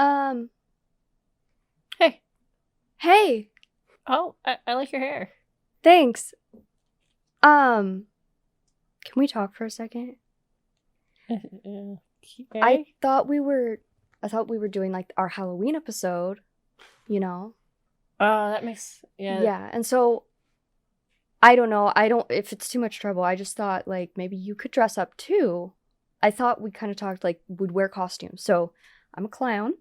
Um, Hey. hey, Oh, I like your hair. thanks. Can we talk for a second? Okay. I thought we were doing like our Halloween episode, you know? That makes Yeah, and so I don't know. If it's too much trouble, I just thought like maybe you could dress up too. I thought we kind of talked like we'd wear costumes. So I'm a clown.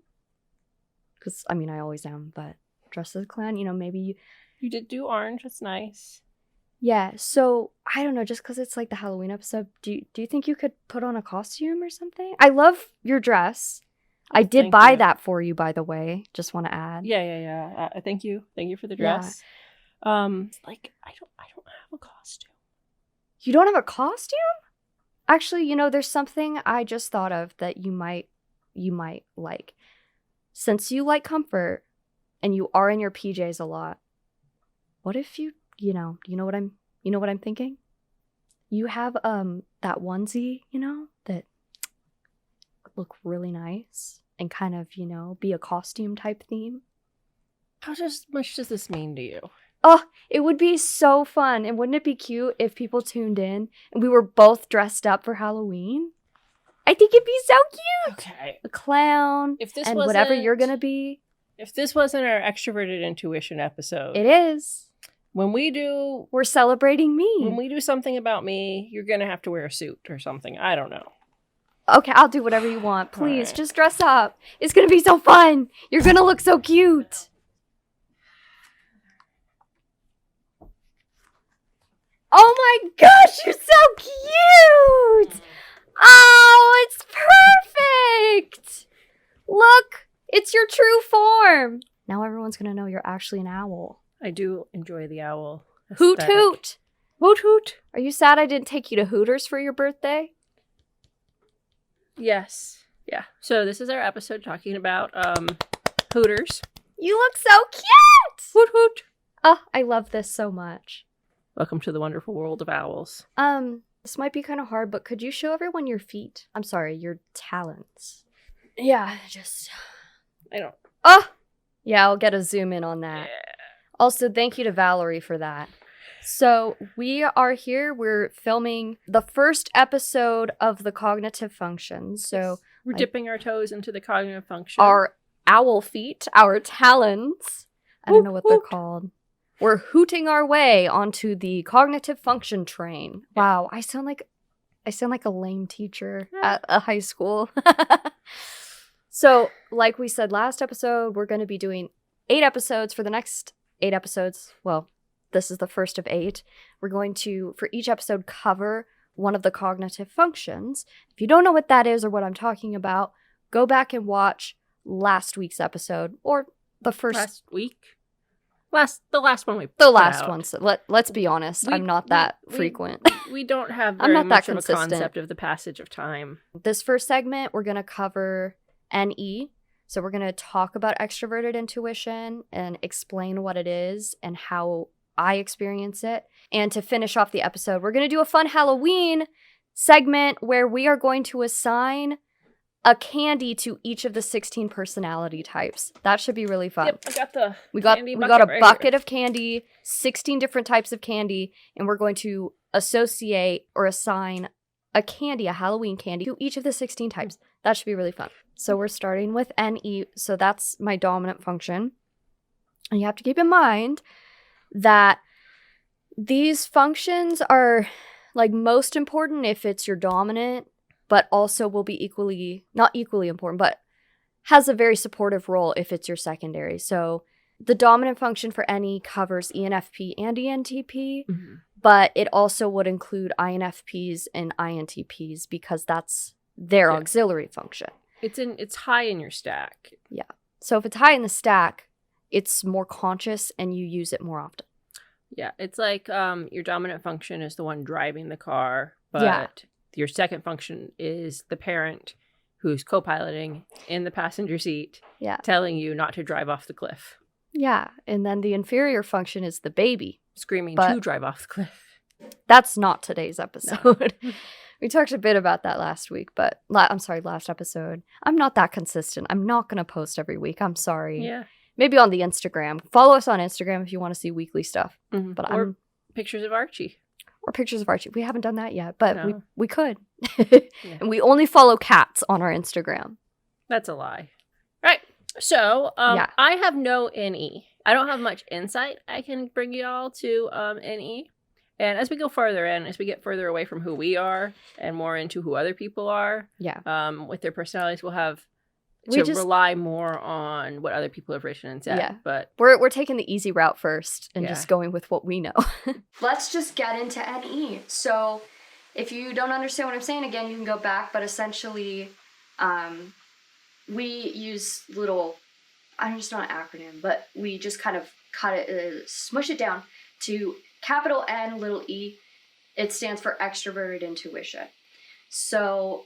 Because, I mean, I always am, but dressed as a clown, maybe You did do orange. That's nice. yeah, so, I don't know, just because it's, like, the Halloween episode, do you think you could put on a costume or something? I love your dress. I did Thank buy you. that for you, by the way. Just want to add. Yeah. Thank you. Thank you for the Yeah. dress. Like I don't have a costume. You don't have a costume? Actually, there's something I just thought of that you might like. Since you like comfort and you are in your PJs a lot, what if you know what I'm thinking? You have that onesie, that would look really nice and kind of, be a costume type theme. How much does this mean to you? Oh, it would be so fun. And wouldn't it be cute if people tuned in and we were both dressed up for Halloween? I think it'd be so cute. Okay. A clown If this and wasn't whatever you're going to be. If this wasn't our extroverted intuition episode. It is. We're celebrating me. When we do something about me, you're going to have to wear a suit or something. I don't know. Okay, I'll do whatever you want. Please, right. Just dress up. It's going to be so fun. You're going to look so cute. Oh my gosh, you're so cute! Oh, it's perfect! Look, it's your true form. Now everyone's going to know you're actually an owl. I do enjoy the owl aesthetic. Hoot hoot! Hoot hoot! Are you sad I didn't take you to Hooters for your birthday? Yes. Yeah. So this is our episode talking about Hooters. You look so cute! Hoot hoot! Oh, I love this so much. Welcome to the wonderful world of owls. This might be kind of hard, but could you show everyone your feet? I'm sorry, your talons. Yeah, I don't. Oh! Yeah, I'll get a zoom in on that. Yeah. Also, thank you to Valerie for that. So, we are here. We're filming the first episode of the cognitive functions. So, we're dipping our toes into the cognitive function. Our owl feet, our talons. I don't know what they're called. We're hooting our way onto the cognitive function train. Yeah. Wow, I sound like a lame teacher at a high school. So, like we said last episode, we're going to be doing 8 episodes for the next 8 episodes. Well, this is the first of 8. We're going to, for each episode, cover one of the cognitive functions. If you don't know what that is or what I'm talking about, go back and watch last week's episode or the first last week. The last one we put the last out. one. So let's be honest. I'm not that frequent. We don't have I'm very not much that of a consistent. concept of the passage of time. This first segment, we're going to cover NE. So we're going to talk about extroverted intuition and explain what it is and how I experience it. And to finish off the episode, we're going to do a fun Halloween segment where we are going to assign a candy to each of the 16 personality types. That should be really fun. Yep, I got the we got a right bucket here. of candy, 16 different types of candy, and we're going to associate or assign a Halloween candy, to each of the 16 types. That should be really fun. So we're starting with NE. So that's my dominant function. And you have to keep in mind that these functions are like most important if it's your dominant, but also will be not equally important, but has a very supportive role if it's your secondary. So the dominant function for NE covers ENFP and ENTP, but it also would include INFPs and INTPs because that's their auxiliary function. It's high in your stack. Yeah. So if it's high in the stack, it's more conscious and you use it more often. Yeah, it's like your dominant function is the one driving the car, but your second function is the parent who's co-piloting in the passenger seat, telling you not to drive off the cliff. Yeah, and then the inferior function is the baby. Screaming to drive off the cliff. That's not today's episode. No. We talked a bit about that last week, but last episode. I'm not that consistent. I'm not going to post every week. I'm sorry. Yeah. Maybe on the Instagram. Follow us on Instagram if you want to see weekly stuff. Mm-hmm. Or pictures of Archie. Or pictures of Archie. We haven't done that yet, but we could. Yeah. And we only follow cats on our Instagram. That's a lie. Right. So, I have no NE. I don't have much insight. I can bring you all to NE. And as we go further in, as we get further away from who we are and more into who other people are, with their personalities, we'll have to rely more on what other people have written and said. Yeah. But we're taking the easy route first and just going with what we know. Let's just get into NE. So if you don't understand what I'm saying, again, you can go back. But essentially, we use little, I'm just not an acronym, but we just kind of cut it, smush it down to capital N, little e. It stands for extraverted intuition. So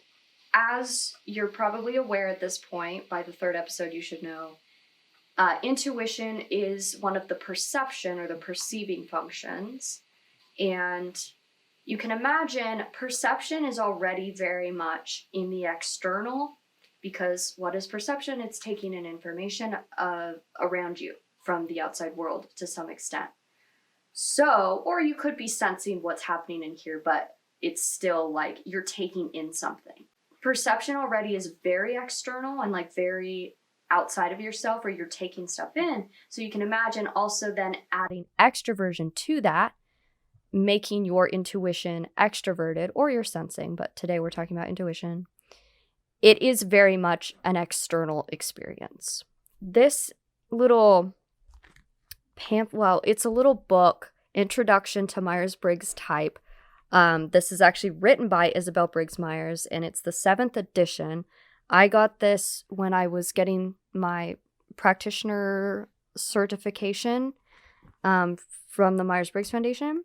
as you're probably aware at this point, by the third episode you should know, intuition is one of the perception or the perceiving functions. And you can imagine perception is already very much in the external, because what is perception? It's taking in information around you from the outside world to some extent. So, or you could be sensing what's happening in here, but it's still like you're taking in something. Perception already is very external and like very outside of yourself, where you're taking stuff in. So you can imagine also then adding extroversion to that, making your intuition extroverted, or your sensing, but today we're talking about intuition. It is very much an external experience. This little it's a little book, Introduction to Myers-Briggs Type. This is actually written by Isabel Briggs Myers, and it's the 7th edition. I got this when I was getting my practitioner certification from the Myers-Briggs Foundation.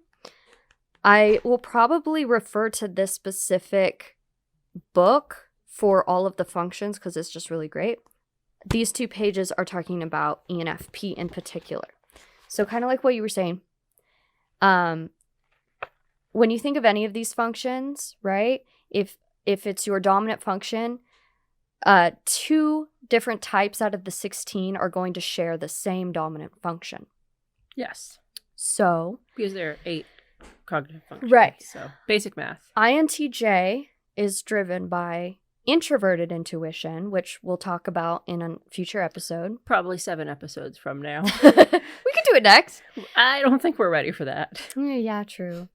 I will probably refer to this specific book for all of the functions because it's just really great. These 2 pages are talking about ENFP in particular. So kind of like what you were saying, when you think of any of these functions, right, if it's your dominant function, 2 different types out of the 16 are going to share the same dominant function. Yes. So. Because there are 8 cognitive functions. Right. So basic math. INTJ is driven by introverted intuition, which we'll talk about in a future episode. Probably 7 episodes from now. We could do it next. I don't think we're ready for that. Yeah, true.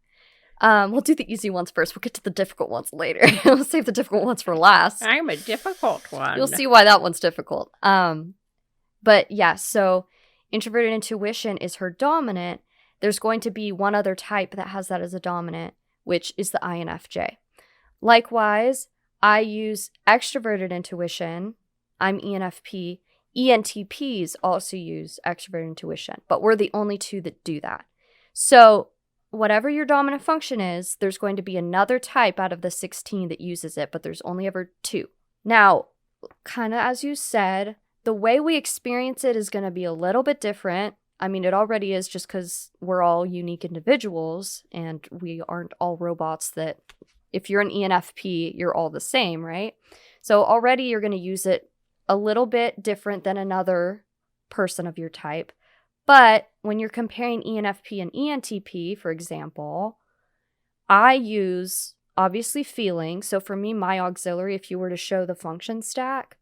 We'll do the easy ones first. We'll get to the difficult ones later. We'll save the difficult ones for last. I'm a difficult one. You'll see why that one's difficult. But yeah, so introverted intuition is her dominant. There's going to be one other type that has that as a dominant, which is the INFJ. Likewise, I use extroverted intuition. I'm ENFP. ENTPs also use extroverted intuition, but we're the only 2 that do that. So whatever your dominant function is, there's going to be another type out of the 16 that uses it, but there's only ever 2. Now, kind of as you said, the way we experience it is going to be a little bit different. I mean, it already is just because we're all unique individuals and we aren't all robots that if you're an ENFP, you're all the same, right? So already you're going to use it a little bit different than another person of your type. But when you're comparing ENFP and ENTP, for example, I use, obviously, feeling. So for me, my auxiliary, if you were to show the function stack,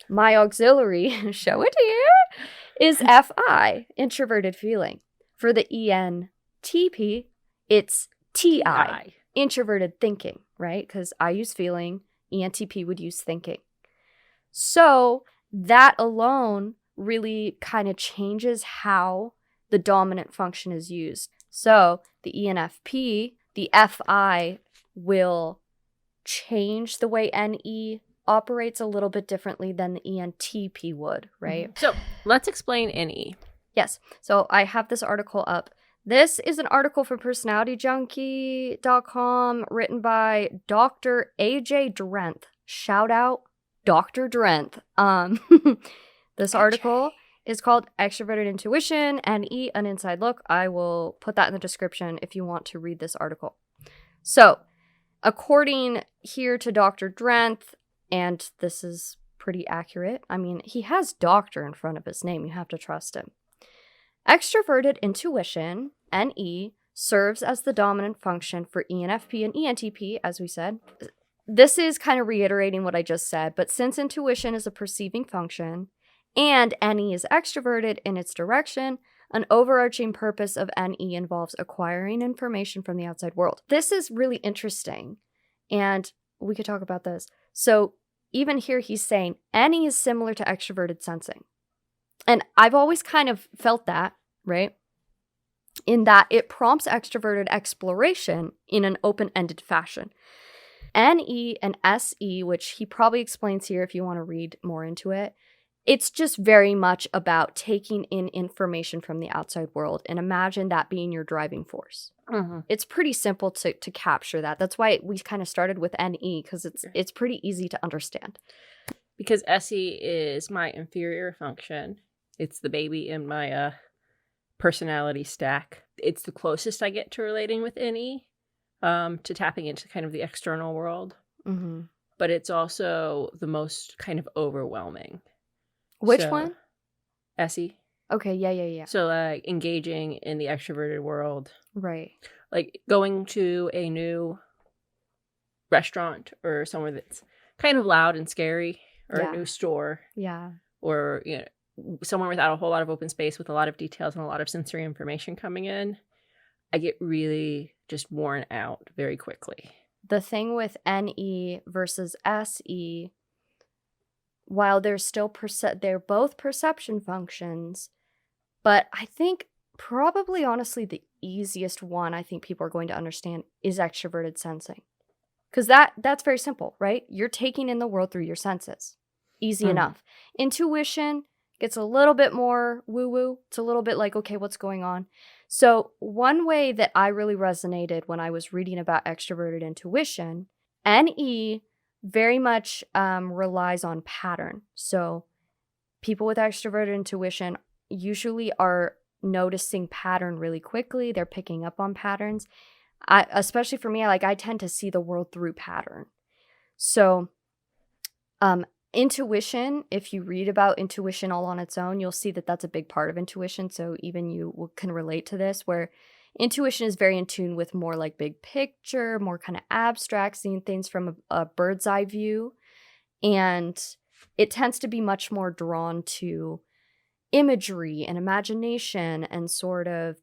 my auxiliary, show it here, is FI, introverted feeling. For the ENTP, it's TI. Introverted thinking, right? Because I use feeling, ENTP would use thinking. So that alone really kind of changes how the dominant function is used. So the ENFP, the FI will change the way NE operates a little bit differently than the ENTP would, right? So let's explain NE. Yes. So I have this article up. This is an article from personalityjunkie.com written by Dr. AJ Drenth. Shout out Dr. Drenth. This article is called Extroverted Intuition, NE, An Inside Look. I will put that in the description if you want to read this article. So, according here to Dr. Drenth, and this is pretty accurate. I mean, he has doctor in front of his name. You have to trust him. Extroverted intuition, NE, serves as the dominant function for ENFP and ENTP, as we said. This is kind of reiterating what I just said, but since intuition is a perceiving function and NE is extroverted in its direction, an overarching purpose of NE involves acquiring information from the outside world. This is really interesting, and we could talk about this. So even here he's saying NE is similar to extroverted sensing. And I've always kind of felt that, right? In that it prompts extroverted exploration in an open-ended fashion. NE and SE, which he probably explains here if you want to read more into it, it's just very much about taking in information from the outside world, and imagine that being your driving force. Mm-hmm. It's pretty simple to capture that. That's why we kind of started with NE, because it's pretty easy to understand. Because SE is my inferior function. It's the baby in my personality stack. It's the closest I get to relating with NE, to tapping into kind of the external world. Mm-hmm. But it's also the most kind of overwhelming. Which one? SE. Okay, yeah. So like engaging in the extroverted world. Right. Like going to a new restaurant or somewhere that's kind of loud and scary, or a new store. Yeah. Or, you know, somewhere without a whole lot of open space with a lot of details and a lot of sensory information coming in. I get really just worn out very quickly. The thing with NE versus SE, while they're still they're both perception functions, but I think probably honestly the easiest one I think people are going to understand is extroverted sensing. Because that's very simple, right? You're taking in the world through your senses. Easy enough. Intuition gets a little bit more woo-woo. It's a little bit like, okay, what's going on? So one way that I really resonated when I was reading about extroverted intuition, NE very much relies on pattern. So people with extroverted intuition usually are noticing pattern really quickly. They're picking up on patterns. Especially for me, I tend to see the world through pattern. So intuition, if you read about intuition all on its own, you'll see that that's a big part of intuition. So even you can relate to this, where intuition is very in tune with more like big picture, more kind of abstract, seeing things from a bird's eye view. And it tends to be much more drawn to imagery and imagination and sort of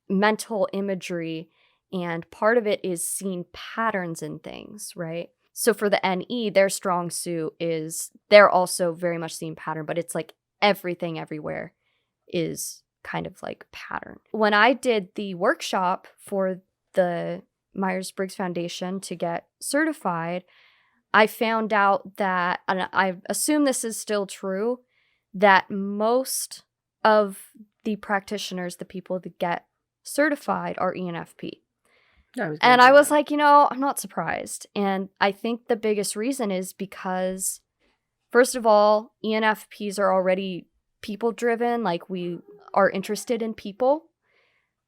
mental imagery. And part of it is seeing patterns in things, right? So for the NE, their strong suit is they're also very much seeing pattern, but it's like everything everywhere is kind of like pattern. When I did the workshop for the Myers-Briggs Foundation to get certified, I found out that, and I assume this is still true, that most of the practitioners, the people that get certified, are ENFP. I was like, I'm not surprised. And I think the biggest reason is because, first of all, ENFPs are already people-driven, like we are interested in people.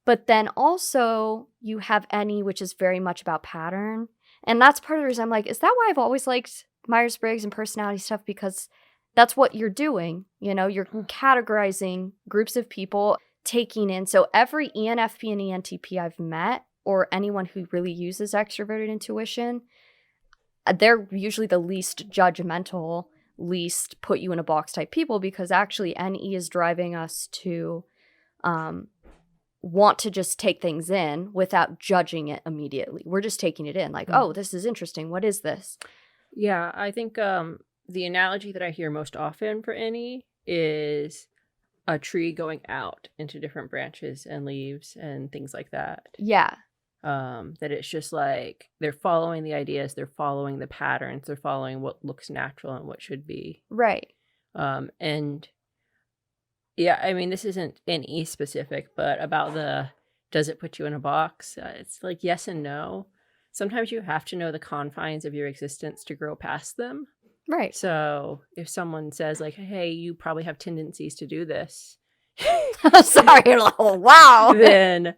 But then also you have NE, which is very much about pattern. And that's part of the reason I'm like, is that why I've always liked Myers-Briggs and personality stuff? Because that's what you're doing. You're categorizing groups of people, taking in. So every ENFP and ENTP I've met, or anyone who really uses extroverted intuition, they're usually the least judgmental, least put you in a box type people, because actually NE is driving us to want to just take things in without judging it immediately. We're just taking it in like, oh, this is interesting. What is this? Yeah, I think the analogy that I hear most often for NE is a tree going out into different branches and leaves and things like that. Yeah. That it's just like they're following the ideas, they're following the patterns, they're following what looks natural and what should be. Right. And yeah, I mean, this isn't NE specific, but about does it put you in a box? It's like yes and no. Sometimes you have to know the confines of your existence to grow past them. Right. So if someone says like, hey, you probably have tendencies to do this. Sorry. Oh, wow. Then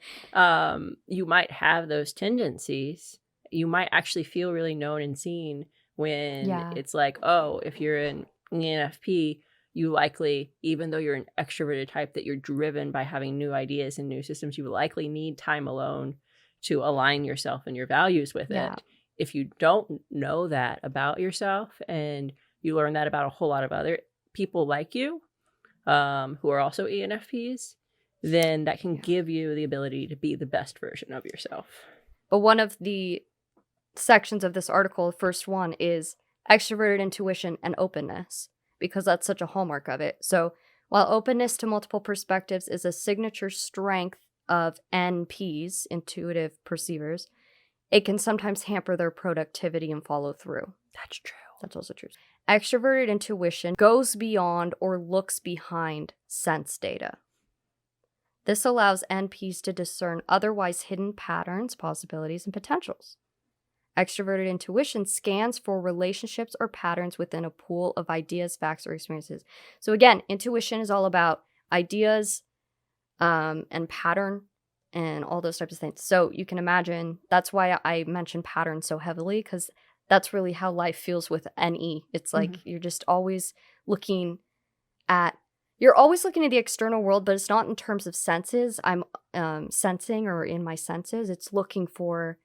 you might have those tendencies. you might actually feel really known and seen when it's like, oh, if you're an ENFP, you likely, even though you're an extroverted type that you're driven by having new ideas and new systems, you likely need time alone to align yourself and your values with it. If you don't know that about yourself and you learn that about a whole lot of other people like you, who are also ENFPs, then that can give you the ability to be the best version of yourself. But one of the sections of this article, the first one, is extroverted intuition and openness, because that's such a hallmark of it. So while openness to multiple perspectives is a signature strength of NPs, intuitive perceivers, it can sometimes hamper their productivity and follow through. That's true. That's also true. Extroverted intuition goes beyond or looks behind sense data. This allows NPs to discern otherwise hidden patterns, possibilities, and potentials. Extroverted intuition scans for relationships or patterns within a pool of ideas, facts, or experiences. So again, intuition is all about ideas and pattern and all those types of things. So you can imagine, that's why I mention patterns so heavily, because that's really how life feels with NE. It's like you're just always looking at the external world, but it's not in terms of senses. I'm sensing or in my senses. It's looking for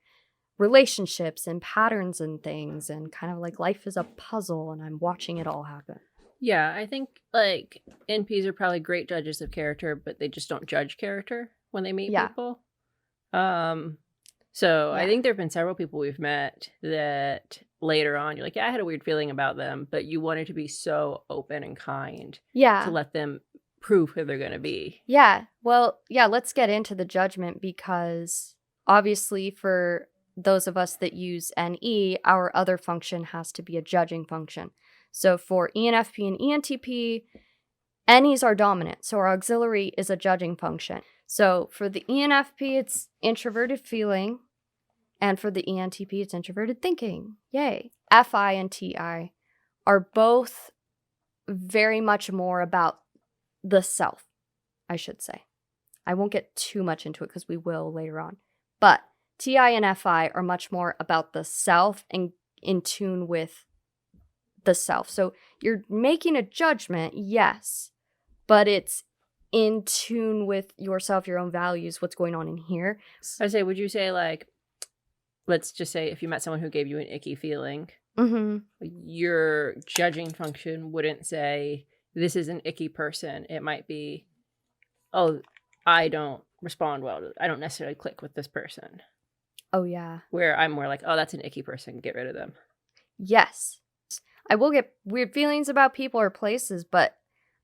relationships and patterns and things, and kind of like life is a puzzle and I'm watching it all happen. Yeah, I think like NPs are probably great judges of character, but they just don't judge character when they meet people. So I think there have been several people we've met that later on you're like, yeah, I had a weird feeling about them, but you wanted to be so open and kind to let them prove who they're going to be. Yeah. Well, yeah, let's get into the judgment, because obviously for those of us that use NE, our other function has to be a judging function. So for ENFP and ENTP, NEs are dominant, so our auxiliary is a judging function. So for the ENFP, it's introverted feeling, and for the ENTP, it's introverted thinking. Yay. FI and TI are both very much more about the self, I should say. I won't get too much into it because we will later on. But TI and FI are much more about the self and in tune with the self. So you're making a judgment, yes, but it's in tune with yourself, your own values, what's going on in here. Would you say, like, let's just say if you met someone who gave you an icky feeling, your judging function wouldn't say, this is an icky person. It might be, oh, I don't respond well. I don't necessarily click with this person. Oh, yeah. Where I'm more like, oh, that's an icky person. Get rid of them. Yes. I will get weird feelings about people or places, but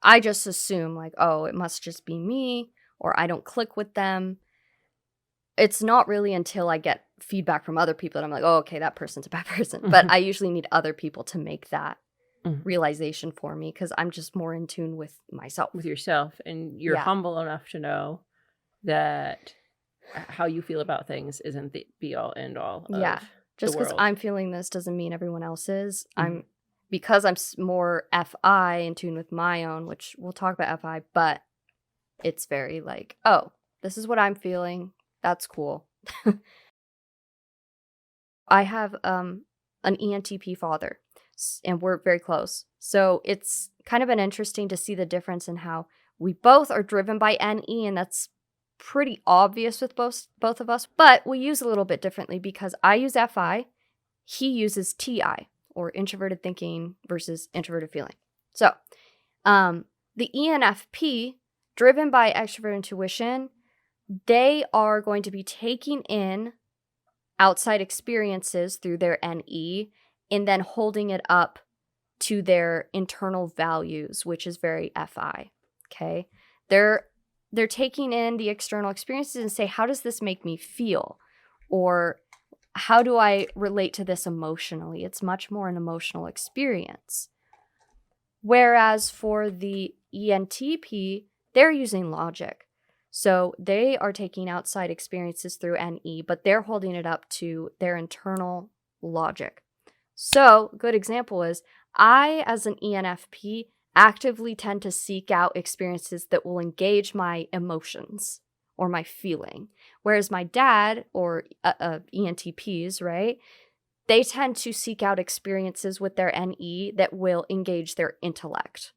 I just assume like, oh, it must just be me, or I don't click with them. It's not really until I get feedback from other people that I'm like, oh, okay, that person's a bad person. But I usually need other people to make that realization for me, because I'm just more in tune with myself. With yourself. And you're humble enough to know that how you feel about things isn't the be-all, end-all of just because I'm feeling this doesn't mean everyone else is. Because I'm more FI in tune with my own, which we'll talk about FI, but it's very like, oh, this is what I'm feeling. That's cool. I have an ENTP father, and we're very close. So it's kind of been interesting to see the difference in how we both are driven by NE, and that's pretty obvious with both of us, but we use a little bit differently because I use FI, he uses TI, or introverted thinking versus introverted feeling. So the ENFP, driven by extroverted intuition, they are going to be taking in outside experiences through their NE and then holding it up to their internal values, which is very FI, okay? They're taking in the external experiences and say, how does this make me feel? Or how do I relate to this emotionally? It's much more an emotional experience. Whereas for the ENTP, they're using logic. So they are taking outside experiences through NE, but they're holding it up to their internal logic. So a good example is I, as an ENFP, actively tend to seek out experiences that will engage my emotions or my feeling. Whereas my dad, or ENTPs, right, they tend to seek out experiences with their NE that will engage their intellect.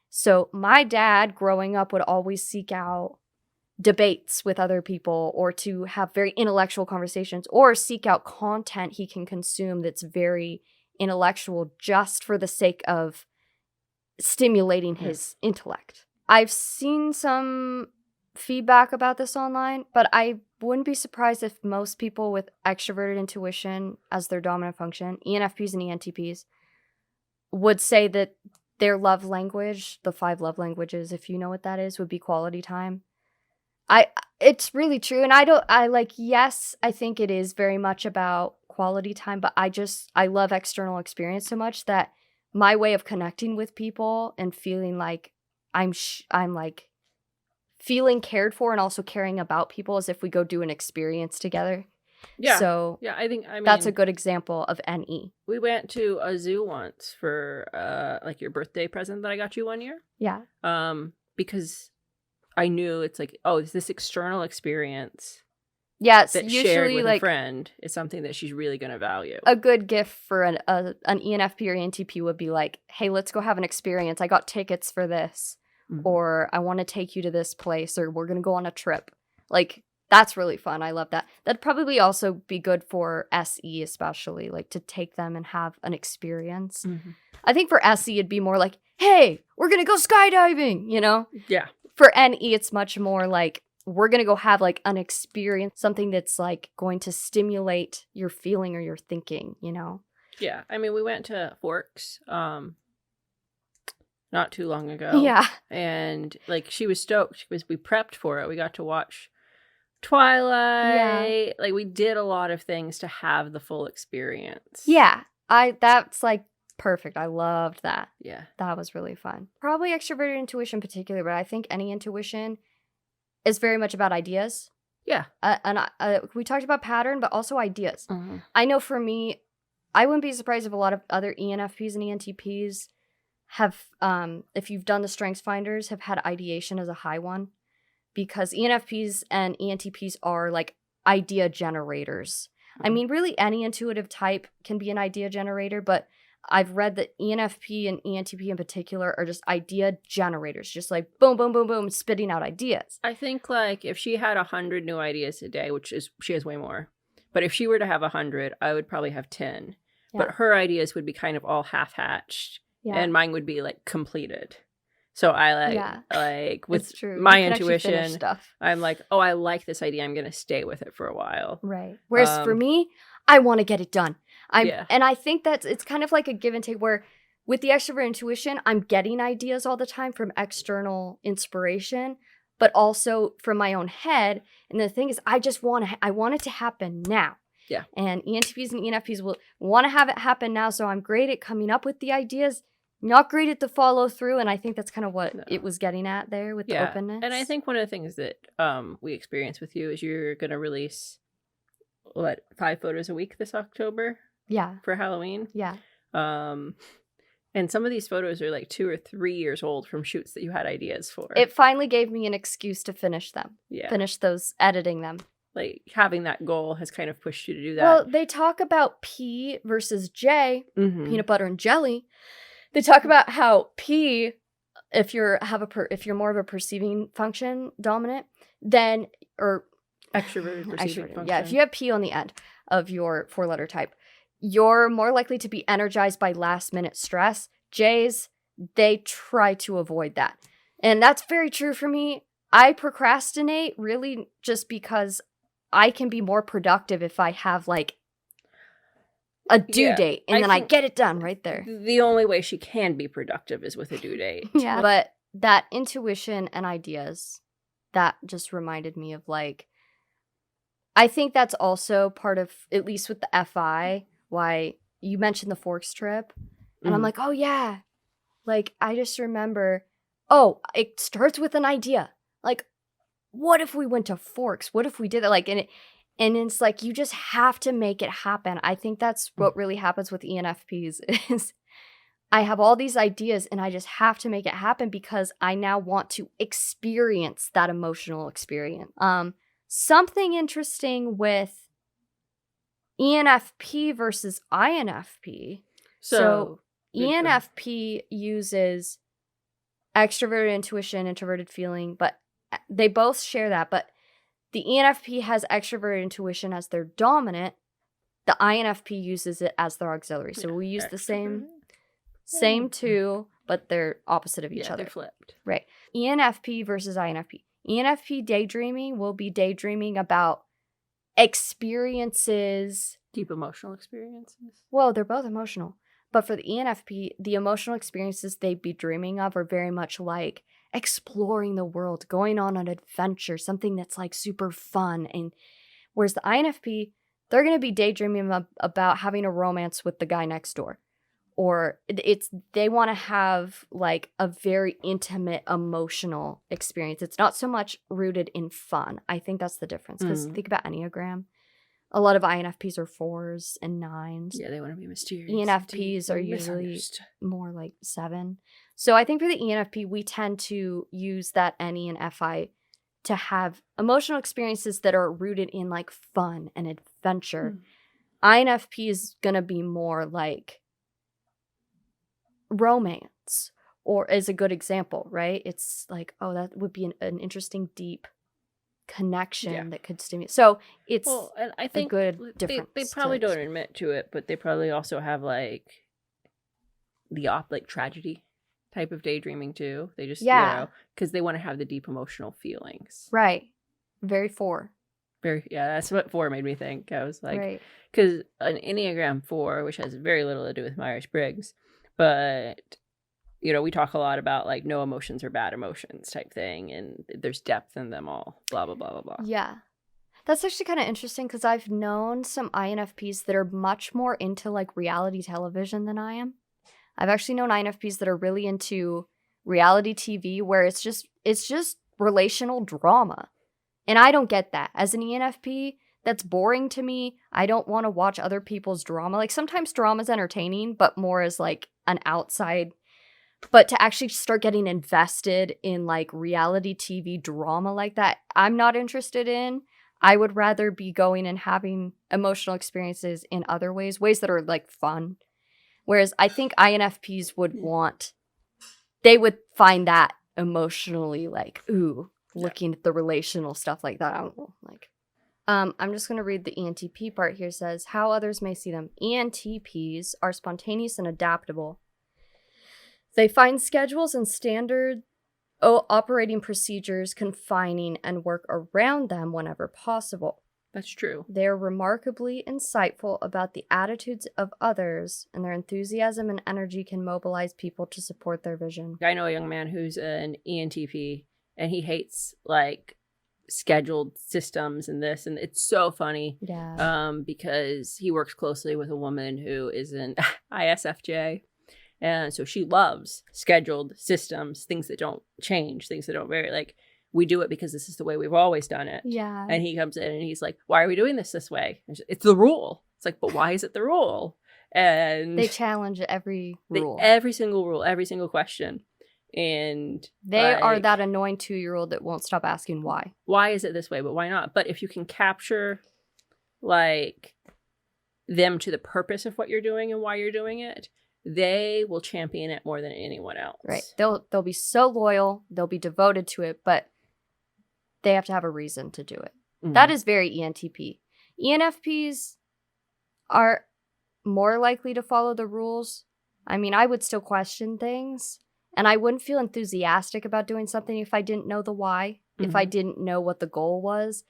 So my dad growing up would always seek out debates with other people, or to have very intellectual conversations, or seek out content he can consume that's very intellectual just for the sake of stimulating his intellect. I've seen some feedback about this online, but I wouldn't be surprised if most people with extroverted intuition as their dominant function, ENFPs and ENTPs, would say that their love language, the 5 love languages, if you know what that is, would be quality time. It's really true. And yes, I think it is very much about quality time, but I love external experience so much that my way of connecting with people and feeling like I'm like feeling cared for and also caring about people as if we go do an experience together. Yeah. So yeah, I mean that's a good example of NE. We went to a zoo once for like your birthday present that I got you one year. Yeah. Because I knew it's like, oh, it's this external experience. Yes, that usually shared with like a friend is something that she's really going to value. A good gift for an ENFP or ENTP would be like, hey, let's go have an experience. I got tickets for this, or I want to take you to this place, or we're going to go on a trip. Like, that's really fun. I love that. That'd probably also be good for SE, especially, like to take them and have an experience. Mm-hmm. I think for SE, it'd be more like, hey, we're going to go skydiving, you know? Yeah. For NE, it's much more like, we're going to go have like an experience, something that's like going to stimulate your feeling or your thinking, you know? Yeah. I mean, we went to Forks not too long ago. Yeah. And like she was stoked because we prepped for it. We got to watch Twilight. Yeah. Like we did a lot of things to have the full experience. Yeah. That's like perfect. I loved that. Yeah. That was really fun. Probably extroverted intuition in particular, but I think any intuition is very much about ideas. Yeah. And we talked about pattern, but also ideas. Mm-hmm. I know for me, I wouldn't be surprised if a lot of other ENFPs and ENTPs have, if you've done the Strengths Finders, have had ideation as a high one. Because ENFPs and ENTPs are like idea generators. Mm-hmm. I mean, really any intuitive type can be an idea generator, but I've read that ENFP and ENTP in particular are just idea generators, just like boom, boom, boom, boom, spitting out ideas. I think like if she had 100 new ideas a day, which is, she has way more, but if she were to have 100, I would probably have 10. Yeah. But her ideas would be kind of all half-hatched, and mine would be like completed. So I like with my intuition, I'm like, oh, I like this idea. I'm going to stay with it for a while. Right. Whereas for me, I want to get it done. And I think it's kind of like a give and take where with the extrovert intuition, I'm getting ideas all the time from external inspiration, but also from my own head. And the thing is, I want it to happen now. Yeah. And ENTPs and ENFPs will want to have it happen now. So I'm great at coming up with the ideas, not great at the follow through. And I think that's kind of what it was getting at there with the openness. And I think one of the things that we experience with you is you're going to release 5 photos a week this October. Yeah. For Halloween. Yeah. And some of these photos are like 2 or 3 years old from shoots that you had ideas for. It finally gave me an excuse to finish them. Yeah. Finish those, editing them. Like having that goal has kind of pushed you to do that. Well, they talk about P versus J, peanut butter and jelly. They talk about how P, if you're more of a perceiving function dominant, then extroverted perceiving function. Yeah, if you have P on the end of your 4-letter type, you're more likely to be energized by last-minute stress. J's, they try to avoid that. And that's very true for me. I procrastinate really just because I can be more productive if I have, like, a due date, and then I get it done right there. The only way she can be productive is with a due date. Yeah. But that intuition and ideas, that just reminded me of, like, I think that's also part of, at least with the FI, why you mentioned the Forks trip. And I'm like, oh, yeah. Like, I just remember, it starts with an idea. Like, what if we went to Forks? What if we did it? Like, and it's like, you just have to make it happen. I think that's what really happens with ENFPs is I have all these ideas and I just have to make it happen because I now want to experience that emotional experience. Something interesting with ENFP versus INFP. So ENFP uses extroverted intuition, introverted feeling, but they both share that. But the ENFP has extroverted intuition as their dominant. The INFP uses it as their auxiliary. So we use the same two, but they're opposite of each other. They're flipped. Right. ENFP versus INFP. ENFP daydreaming will be daydreaming about experiences. Deep emotional experiences. Well, they're both emotional. But for the ENFP, the emotional experiences they'd be dreaming of are very much like exploring the world, going on an adventure, something that's like super fun. And whereas the INFP, they're going to be daydreaming about having a romance with the guy next door. Or they want to have like a very intimate emotional experience. It's not so much rooted in fun. I think that's the difference. Because think about Enneagram. A lot of INFPs are 4s and 9s. Yeah, they want to be mysterious. ENFPs are usually more like 7. So I think for the ENFP, we tend to use that NE and FI to have emotional experiences that are rooted in like fun and adventure. INFP is going to be more like romance, or is a good example, right? It's like, oh, that would be an interesting, deep connection that could stimulate. So it's I think a good difference. They probably don't admit to it, but they probably also have like the like tragedy type of daydreaming too. They just because they want to have the deep emotional feelings. Right. Very 4. That's what 4 made me think. I was like, because an Enneagram 4, which has very little to do with Myers-Briggs, but we talk a lot about like no emotions are bad emotions type thing, and there's depth in them all, blah, blah, blah, blah, blah. Yeah. That's actually kind of interesting because I've known some INFPs that are much more into like reality television than I am. I've actually known INFPs that are really into reality TV where it's just relational drama. And I don't get that. As an ENFP, that's boring to me. I don't want to watch other people's drama. Like sometimes drama is entertaining, but more as like an outside. But to actually start getting invested in like reality TV drama like that, I'm not interested in. I would rather be going and having emotional experiences in other ways that are like fun. Whereas I think INFPs they would find that emotionally like, looking at the relational stuff like that. I don't know, like. I'm just going to read the ENTP part here. It says, how others may see them. ENTPs are spontaneous and adaptable. They find schedules and standard operating procedures confining and work around them whenever possible. That's true. They're remarkably insightful about the attitudes of others, and their enthusiasm and energy can mobilize people to support their vision. I know a young man who's an ENTP, and he hates like scheduled systems and this, and it's so funny. Yeah. Because he works closely with a woman who is an ISFJ. And so she loves scheduled systems, things that don't change, things that don't vary. Like, we do it because this is the way we've always done it. Yeah. And he comes in and he's like, why are we doing this way? It's the rule. It's like, but why is it the rule? And they challenge every rule. Every single rule, every single question. And they are that annoying 2-year-old that won't stop asking why. Why is it this way? But why not? But if you can capture like them to the purpose of what you're doing and why you're doing it, they will champion it more than anyone else. Right. They'll be so loyal. They'll be devoted to it, but they have to have a reason to do it. Mm-hmm. That is very ENTP. ENFPs are more likely to follow the rules. I mean, I would still question things, and I wouldn't feel enthusiastic about doing something if I didn't know the why, if I didn't know what the goal was.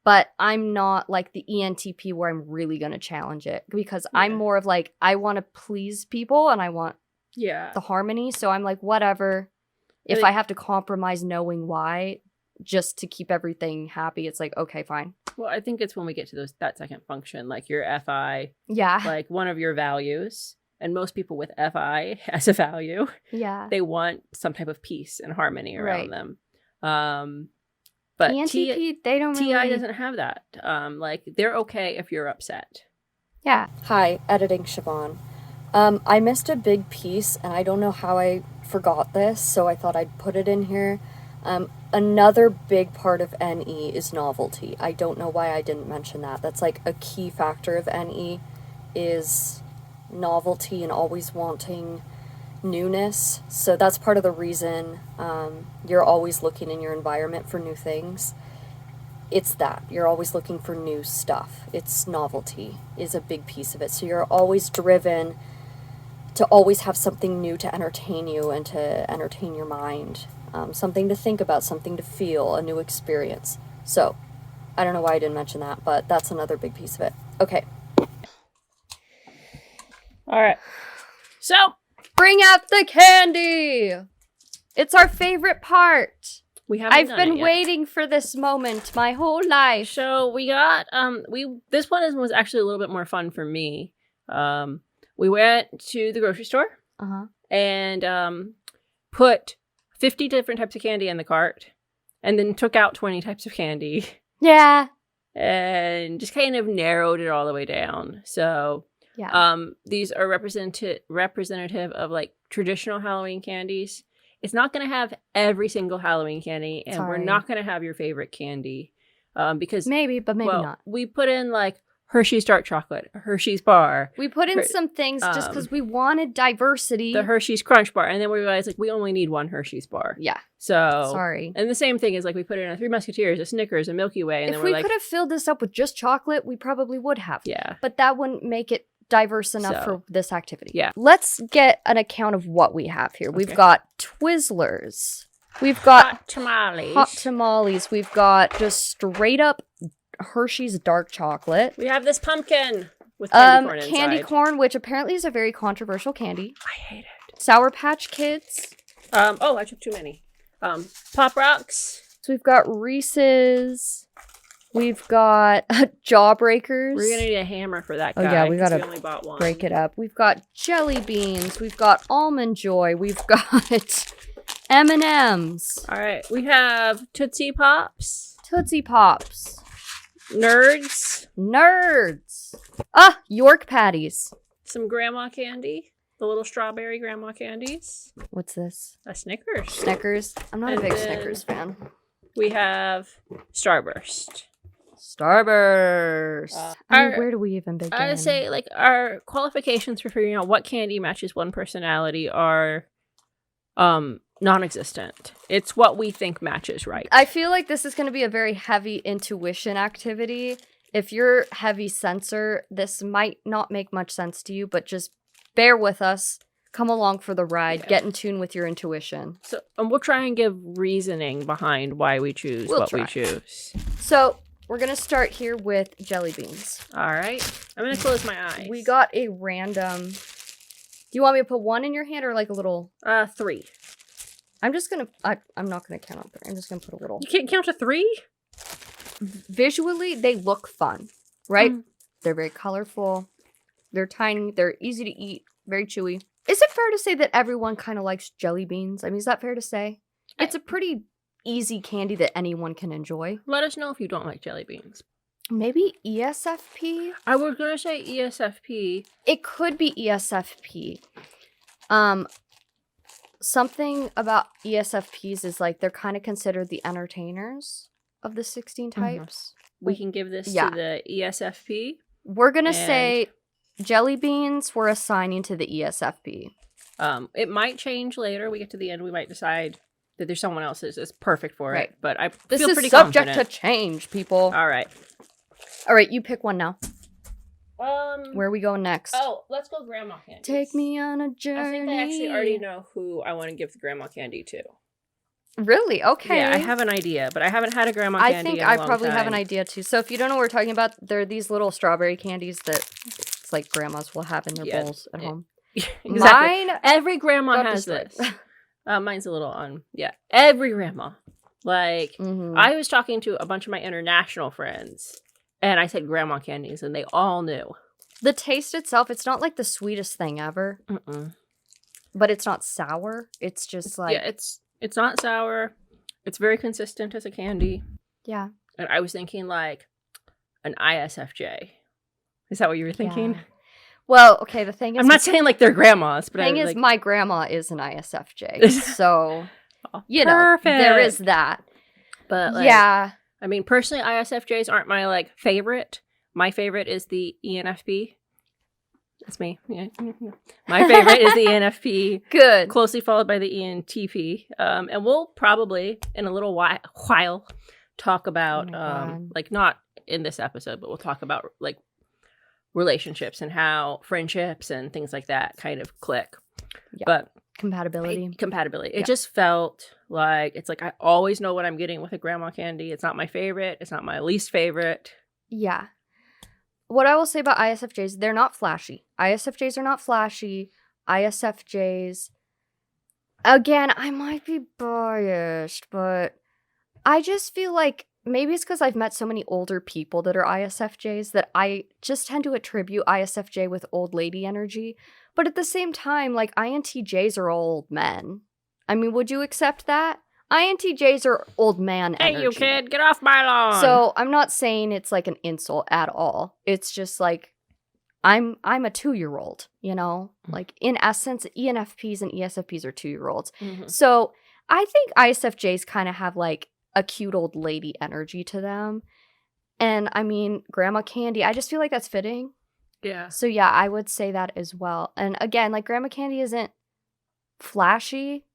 But I'm not like the ENTP where I'm really going to challenge it, because I'm more of like, I want to please people and I want the harmony. So I'm like, whatever. If I have to compromise knowing why just to keep everything happy, it's like, okay, fine. Well, I think it's when we get to that second function, like your FI. Yeah. Like one of your values. And most people with FI as a value, they want some type of peace and harmony around them. But ENTP, they don't TI really... doesn't have that. Like, they're okay if you're upset. Yeah. Hi, editing Chiavan. I missed a big piece, and I don't know how I forgot this, so I thought I'd put it in here. Another big part of NE is novelty. I don't know why I didn't mention that. That's like a key factor of NE is novelty and always wanting newness. So that's part of the reason you're always looking in your environment for new things. It's that. You're always looking for new stuff. It's novelty is a big piece of it. So you're always driven to always have something new to entertain you and to entertain your mind. Something to think about, something to feel, a new experience. So, I don't know why I didn't mention that, but that's another big piece of it. Okay. All right. So, bring out the candy! It's our favorite part. I've been waiting for this moment my whole life. So, we got, this one was actually a little bit more fun for me. We went to the grocery store and put 50 different types of candy in the cart and then took out 20 types of candy. Yeah. And just kind of narrowed it all the way down. So, these are representative of like traditional Halloween candies. It's not going to have every single Halloween candy, and we're not going to have your favorite candy because maybe not. We put in like Hershey's dark chocolate, Hershey's bar. We put in some things just because we wanted diversity. The Hershey's Crunch bar. And then we realized, like, we only need one Hershey's bar. Yeah. So. Sorry. And the same thing is, like, we put in a Three Musketeers, a Snickers, a Milky Way. And if we could have filled this up with just chocolate, we probably would have. Yeah. But that wouldn't make it diverse enough for this activity. Yeah. Let's get an account of what we have here. We've got Twizzlers. We've got hot tamales. We've got just straight up Hershey's dark chocolate. We have this pumpkin with candy corn inside. Candy corn, which apparently is a very controversial candy. I hate it. Sour Patch Kids. I took too many. Pop Rocks. So we've got Reese's. We've got Jawbreakers. We're gonna need a hammer for that guy. Oh yeah, we gotta only bought one. Break it up. We've got Jelly Beans. We've got Almond Joy. We've got M&Ms. All right, we have Tootsie Pops. Tootsie Pops. Nerds. York Patties. Some grandma candy. The little strawberry grandma candies. What's this? A Snickers. Snickers. I'm not a big Snickers fan. We have Starburst. Where do we even begin? I would say, like, our qualifications for figuring out what candy matches one personality are non-existent. It's what we think matches right. I feel like this is going to be a very heavy intuition activity. If you're heavy sensor, this might not make much sense to you, but just bear with us. Come along for the ride. Get in tune with your intuition. So, and we'll try and give reasoning behind why we choose we choose. So, we're going to start here with Jelly Beans. All right. I'm going to close my eyes. We got a random... Do you want me to put one in your hand or like a little... 3. I'm just going to... I'm not going to count on 3. I'm just going to put a little... You can't count to 3? Visually, they look fun, right? They're very colorful. They're tiny. They're easy to eat. Very chewy. Is it fair to say that everyone kind of likes jelly beans? I mean, is that fair to say? It's a pretty easy candy that anyone can enjoy. Let us know if you don't like jelly beans. Maybe ESFP? I was going to say ESFP. It could be ESFP. Something about ESFPs is like they're kind of considered the entertainers of the 16 types. We can give this to the ESFP. We're going to say... Jelly beans we're assigning to the ESFP. It might change later. We get to the end, we might decide that there's someone else that's perfect for it. But I feel pretty confident. This is subject to change, people. All right, you pick one now. Where are we going next? Oh, let's go grandma candy. Take me on a journey. I think I actually already know who I want to give the grandma candy to. Really? Okay. Yeah, I have an idea, but I haven't had a grandma candy in a long time. I think I probably have an idea too. So if you don't know what we're talking about, there are these little strawberry candies that it's like grandmas will have in their bowls at home. Exactly. Mine, every grandma has this. Mine's a little every grandma. Like, I was talking to a bunch of my international friends, and I said grandma candies, and they all knew. The taste itself, it's not like the sweetest thing ever. But it's not sour. It's just like... Yeah, it's not sour. It's very consistent as a candy. Yeah. And I was thinking like an ISFJ. Is that what you were thinking? Yeah. Well, okay, the thing is... I'm not saying like they're grandmas, but the thing is, my grandma is an ISFJ, so, you know, there is that. But, like, yeah. I mean, personally, ISFJs aren't my, like, favorite. My favorite is the ENFP. That's me. Yeah. My favorite is the ENFP. Good. Closely followed by the ENTP. And we'll probably, in a little while, talk about, like, not in this episode, but we'll talk about, like, relationships and how friendships and things like that kind of click. Yeah. But compatibility. It just felt like, it's like I always know what I'm getting with a grandma candy. It's not my favorite. It's not my least favorite. Yeah. What I will say about ISFJs, they're not flashy. ISFJs are not flashy. ISFJs, again, I might be biased, but I just feel like maybe it's because I've met so many older people that are ISFJs that I just tend to attribute ISFJ with old lady energy. But at the same time, like, INTJs are all old men. I mean, would you accept that? INTJs are old man energy. Hey, you kid, get off my lawn! So I'm not saying it's like an insult at all. It's just like, I'm a 2-year-old, you know? Like, in essence, ENFPs and ESFPs are 2-year-olds. Mm-hmm. So I think ISFJs kind of have like a cute old lady energy to them. And I mean, Grandma Candy, I just feel like that's fitting. Yeah. So yeah, I would say that as well. And again, like, Grandma Candy isn't flashy.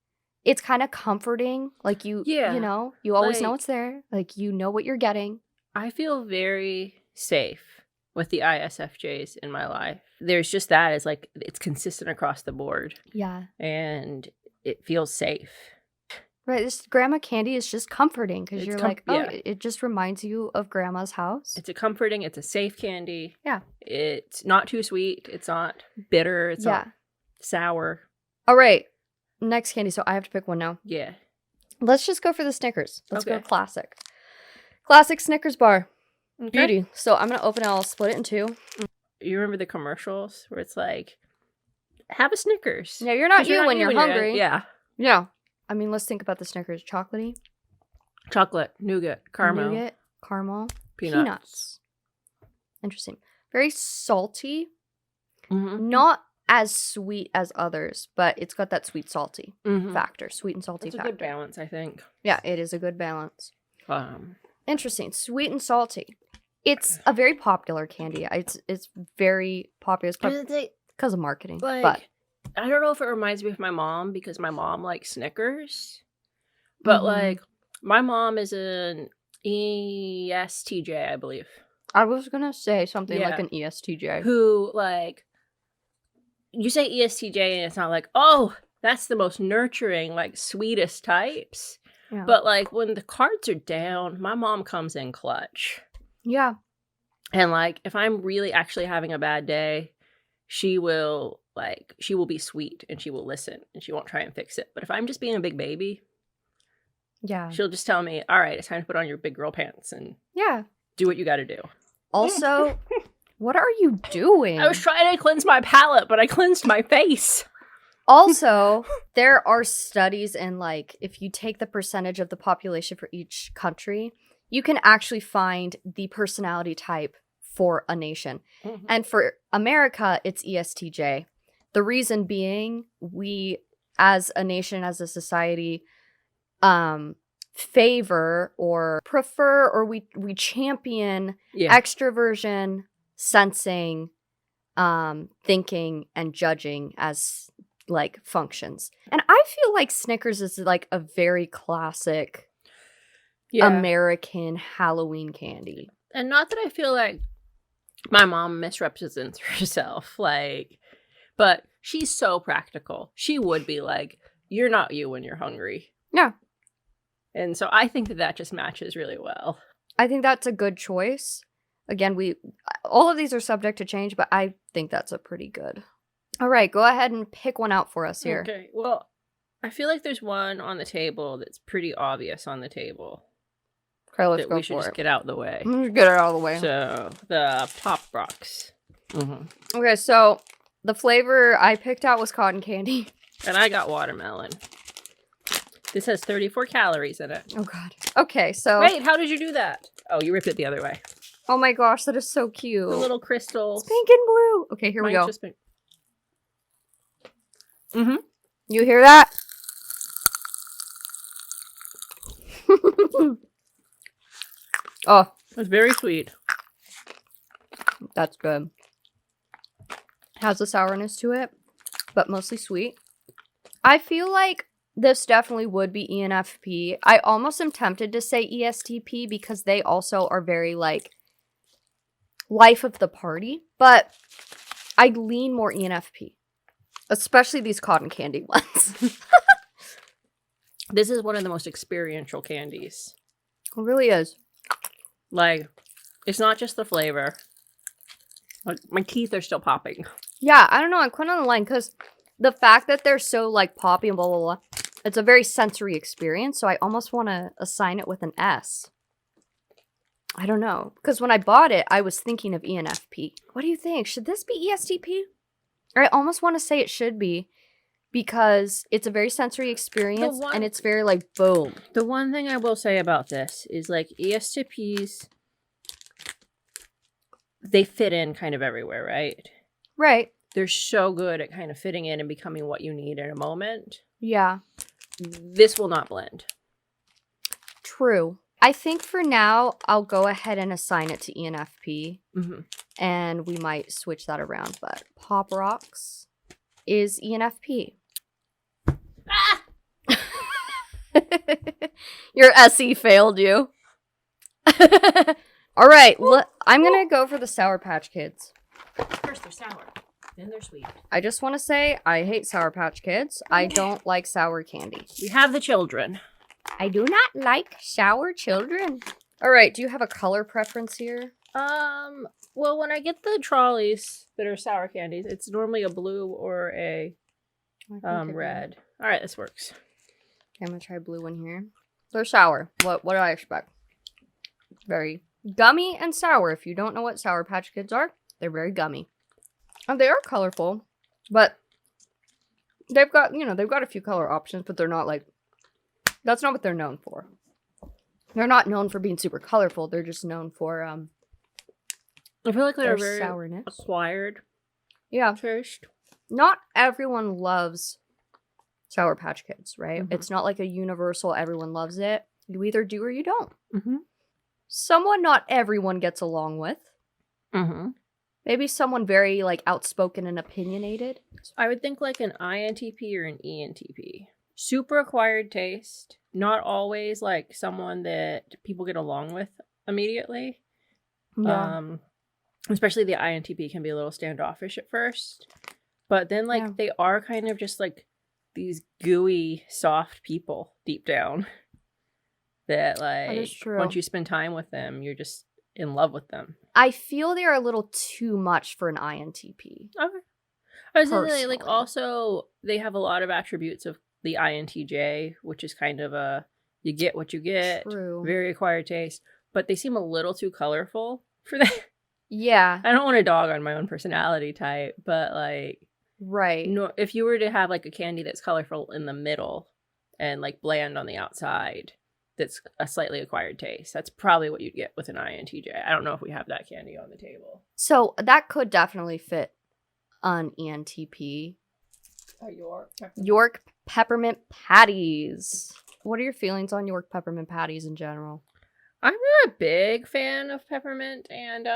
It's kind of comforting. Like, you know, you always know it's there. Like, you know what you're getting. I feel very safe with the ISFJs in my life. There's just that. It's like, it's consistent across the board. Yeah. And it feels safe. Right. This Grandma Candy is just comforting because you're like, oh, it just reminds you of Grandma's house. It's a safe candy. Yeah. It's not too sweet. It's not bitter. It's not sour. All right. Next candy. So I have to pick one now. Yeah. Let's just go for the Snickers. Let's go classic. Classic Snickers bar. Okay. Beauty. So I'm going to open it. I'll split it in two. You remember the commercials where it's like, have a Snickers. Yeah, you're not you when you're hungry. Yeah. Yeah. I mean, let's think about the Snickers. Chocolatey. Chocolate. Nougat. Caramel. Peanuts. Interesting. Very salty. Mm-hmm. Not as sweet as others, but it's got that sweet salty factor. Sweet and salty factor. It's a good balance, I think. Yeah, it is a good balance. Interesting. Sweet and salty. It's a very popular candy. It's very popular. It's because of marketing. Like, but I don't know if it reminds me of my mom, because my mom likes Snickers. But like, my mom is an ESTJ, I believe. I was gonna say something like an ESTJ. Who, like, you say ESTJ and it's not like, oh, that's the most nurturing, like, sweetest types. Yeah. But like, when the cards are down, my mom comes in clutch. Yeah. And like, if I'm really actually having a bad day, she will be sweet and she will listen and she won't try and fix it. But if I'm just being a big baby, she'll just tell me, all right, it's time to put on your big girl pants and do what you got to do. Also, what are you doing? I was trying to cleanse my palate, but I cleansed my face. Also, there are studies in, like, if you take the percentage of the population for each country, you can actually find the personality type for a nation. Mm-hmm. And for America, it's ESTJ. The reason being, we, as a nation, as a society, favor or prefer, or we champion extroversion, sensing, thinking, and judging as, like, functions. And I feel like Snickers is like a very classic American Halloween candy. And not that I feel like my mom misrepresents herself, like, but she's so practical. She would be like, you're not you when you're hungry. Yeah. And so I think that just matches really well. I think that's a good choice. Again, all of these are subject to change, but I think that's a pretty good. All right, go ahead and pick one out for us here. Okay, well, I feel like there's one on the table that's pretty obvious on the table. Okay, let's go we should for just it. Get out of the way. Let's get it out of the way. So, the Pop Rocks. Mm-hmm. Okay, so the flavor I picked out was cotton candy. And I got watermelon. This has 34 calories in it. Oh, God. Okay, so... Wait, how did you do that? Oh, you ripped it the other way. Oh my gosh, that is so cute. The little crystals. It's pink and blue. Okay, here we go. Just pink. Mm-hmm. You hear that? Oh. It's very sweet. That's good. Has a sourness to it, but mostly sweet. I feel like this definitely would be ENFP. I almost am tempted to say ESTP because they also are very, like, life of the party. But I lean more ENFP. Especially these cotton candy ones. This is one of the most experiential candies. It really is. Like, it's not just the flavor. Like, my teeth are still popping. Yeah, I don't know. I'm quite on the line because the fact that they're so, like, poppy and blah, blah, blah, it's a very sensory experience. So I almost want to assign it with an S. I don't know. Because when I bought it, I was thinking of ENFP. What do you think? Should this be ESTP? I almost want to say it should be because it's a very sensory experience and it's very, like, boom. The one thing I will say about this is, like, ESTPs, they fit in kind of everywhere, right? Right. They're so good at kind of fitting in and becoming what you need in a moment. Yeah. This will not blend. True. I think for now, I'll go ahead and assign it to ENFP. Mm-hmm. And we might switch that around. But Pop Rocks is ENFP. Ah! Your SE failed you. All right. I'm going to go for the Sour Patch Kids. First they're sour, then they're sweet. I just want to say I hate Sour Patch Kids. I don't like sour candy. We have the children. I do not like sour children. All right. Do you have a color preference here? Well, when I get the trolleys that are sour candies, it's normally a blue or a red. All right, this works. Okay, I'm gonna try blue one here. They're sour. What do I expect? Very gummy and sour. If you don't know what Sour Patch Kids are, they're very gummy. And they are colorful, but they've got a few color options, but they're not like, that's not what they're known for. They're not known for being super colorful. They're just known for I feel like they're very sourness. Acquired. Yeah. First. Not everyone loves Sour Patch Kids, right? Mm-hmm. It's not like a universal everyone loves it. You either do or you don't. Mm-hmm. Someone not everyone gets along with. Mm-hmm. Maybe someone very, like, outspoken and opinionated. I would think like an INTP or an ENTP. Super acquired taste. Not always like someone that people get along with immediately. Yeah. Especially the INTP can be a little standoffish at first. But then, like, they are kind of just, like, these gooey, soft people deep down. That, like, that is true. Once you spend time with them, you're just in love with them. I feel they are a little too much for an INTP. Okay. I was gonna say, like, also, they have a lot of attributes of the INTJ, which is kind of a, you get what you get. True. Very acquired taste. But they seem a little too colorful for that. Yeah. I don't want to dog on my own personality type, but, like... Right. No, if you were to have, like, a candy that's colorful in the middle and, like, bland on the outside, that's a slightly acquired taste, that's probably what you'd get with an INTJ. I don't know if we have that candy on the table. So that could definitely fit on ENTP. York Peppermint Patties. What are your feelings on York Peppermint Patties in general? I'm not a big fan of peppermint and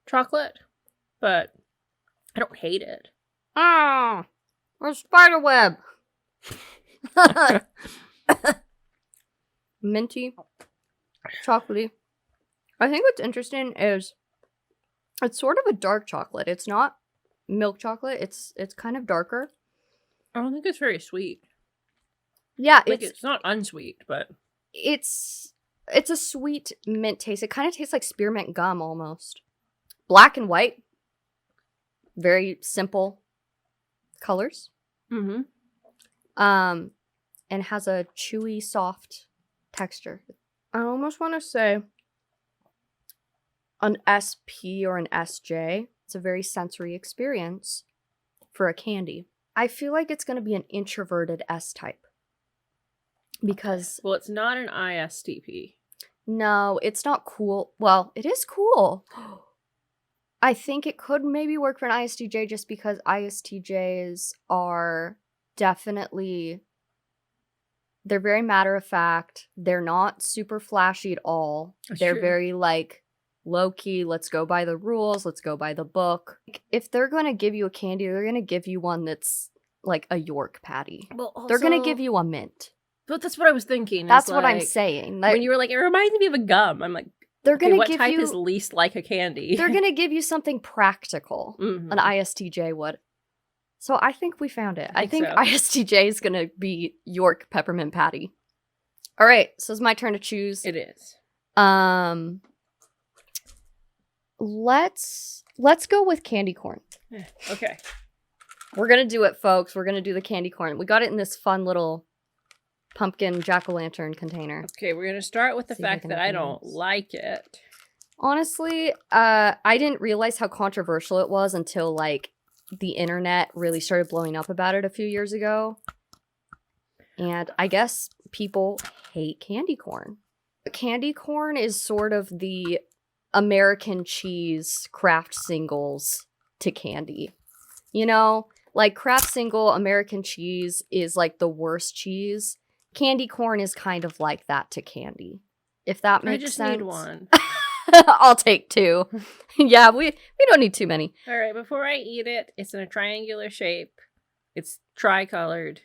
chocolate, but I don't hate it. Ah, a spider web. Minty, chocolatey. I think what's interesting is it's sort of a dark chocolate. It's not milk chocolate. It's kind of darker. I don't think it's very sweet. Yeah, like it's not unsweet, but it's a sweet mint taste. It kind of tastes like spearmint gum almost. Black and white. Very simple colors. Mm-hmm. And has a chewy, soft texture. I almost want to say an SP or an SJ. It's a very sensory experience for a candy. I feel like it's going to be an introverted S-type. Because... Well, it's not an ISTP. No, it's not cool. Well, it is cool. I think it could maybe work for an ISTJ just because ISTJs are definitely, they're very matter of fact. They're not super flashy at all. They're very like low key, let's go by the rules, let's go by the book. If they're going to give you a candy, they're going to give you one that's like a York patty. Well, also, they're going to give you a mint. But that's what I was thinking. That's what I'm saying. When you were like, it reminds me of a gum. I'm like, they're going to give you... what type is least like a candy? They're going to give you something practical. An ISTJ would. So I think we found it. I think so. ISTJ is going to be York peppermint patty. All right. So it's my turn to choose. It is. Let's go with candy corn. Okay. We're going to do it, folks. We're going to do the candy corn. We got it in this fun little pumpkin jack-o'-lantern container. Okay, we're going to start with the fact that I don't like it. Honestly, I didn't realize how controversial it was until, like, the internet really started blowing up about it a few years ago. And I guess people hate candy corn. Candy corn is sort of the American cheese Kraft singles to candy. You know, like Kraft single American cheese is like the worst cheese. Candy corn is kind of like that to candy. If that makes sense. I just need one. I'll take 2. Yeah, we don't need too many. All right, before I eat it, it's in a triangular shape. It's tri-colored.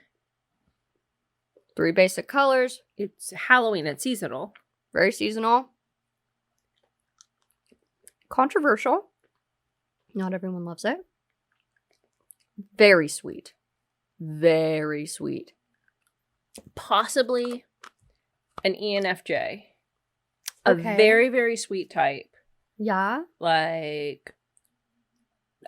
3 basic colors. It's Halloween. It's seasonal. Very seasonal. Controversial. Not everyone loves it. Very sweet. Very sweet. Possibly an ENFJ. A very, very sweet type. Yeah. Like,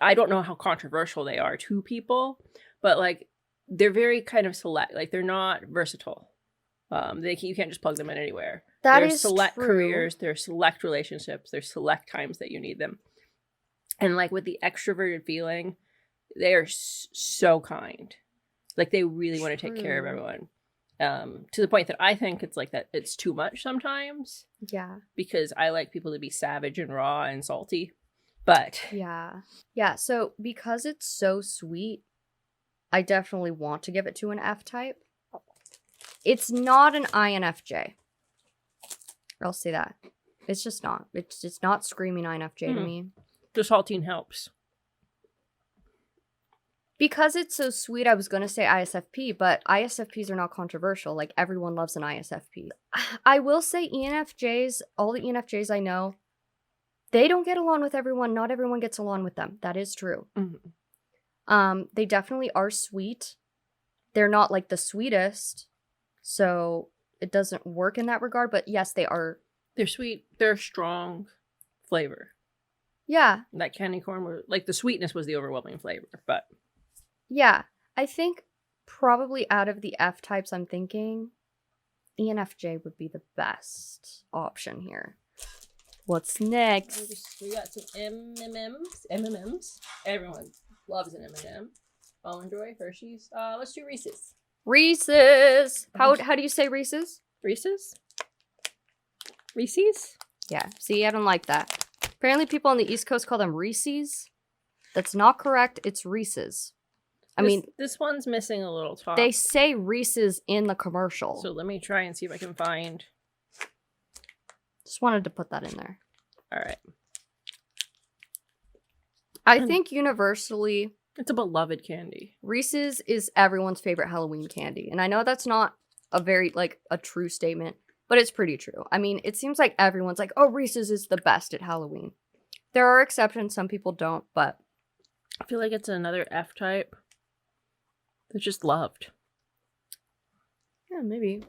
I don't know how controversial they are to people, but like, they're very kind of select. Like, they're not versatile. You can't just plug them in anywhere. There's select careers, there's select relationships, there's select times that you need them. And like with the extroverted feeling, they are so kind. Like, they really want to take care of everyone. To the point that I think it's like that it's too much sometimes. Yeah. Because I like people to be savage and raw and salty. But yeah. Yeah, so because it's so sweet, I definitely want to give it to an F type. It's not an INFJ. I'll say that. It's just not. It's just not screaming INFJ to me. The saltine helps. Because it's so sweet, I was going to say ISFP, but ISFPs are not controversial. Like, everyone loves an ISFP. I will say ENFJs, all the ENFJs I know, they don't get along with everyone. Not everyone gets along with them. That is true. They definitely are sweet. They're not, like, the sweetest, so it doesn't work in that regard. But, yes, they are. They're sweet. They're strong flavor. Yeah. That candy corn, like, the sweetness was the overwhelming flavor, but... Yeah, I think probably out of the F types I'm thinking, ENFJ would be the best option here. What's next? We got some M&Ms. M&Ms. Everyone loves an M&M. Almond Joy, Hershey's. Let's do Reese's. Reese's. How do you say Reese's? Reese's? Reese's? Yeah, see, I don't like that. Apparently people on the East Coast call them Reese's. That's not correct. It's Reese's. I mean, this one's missing a little top. They say Reese's in the commercial. So let me try and see if I can find. Just wanted to put that in there. All right. I think universally, it's a beloved candy. Reese's is everyone's favorite Halloween candy. And I know that's not a very, like, a true statement, but it's pretty true. I mean, it seems like everyone's like, oh, Reese's is the best at Halloween. There are exceptions. Some people don't, but. I feel like it's another F type. They're just loved. Yeah, maybe.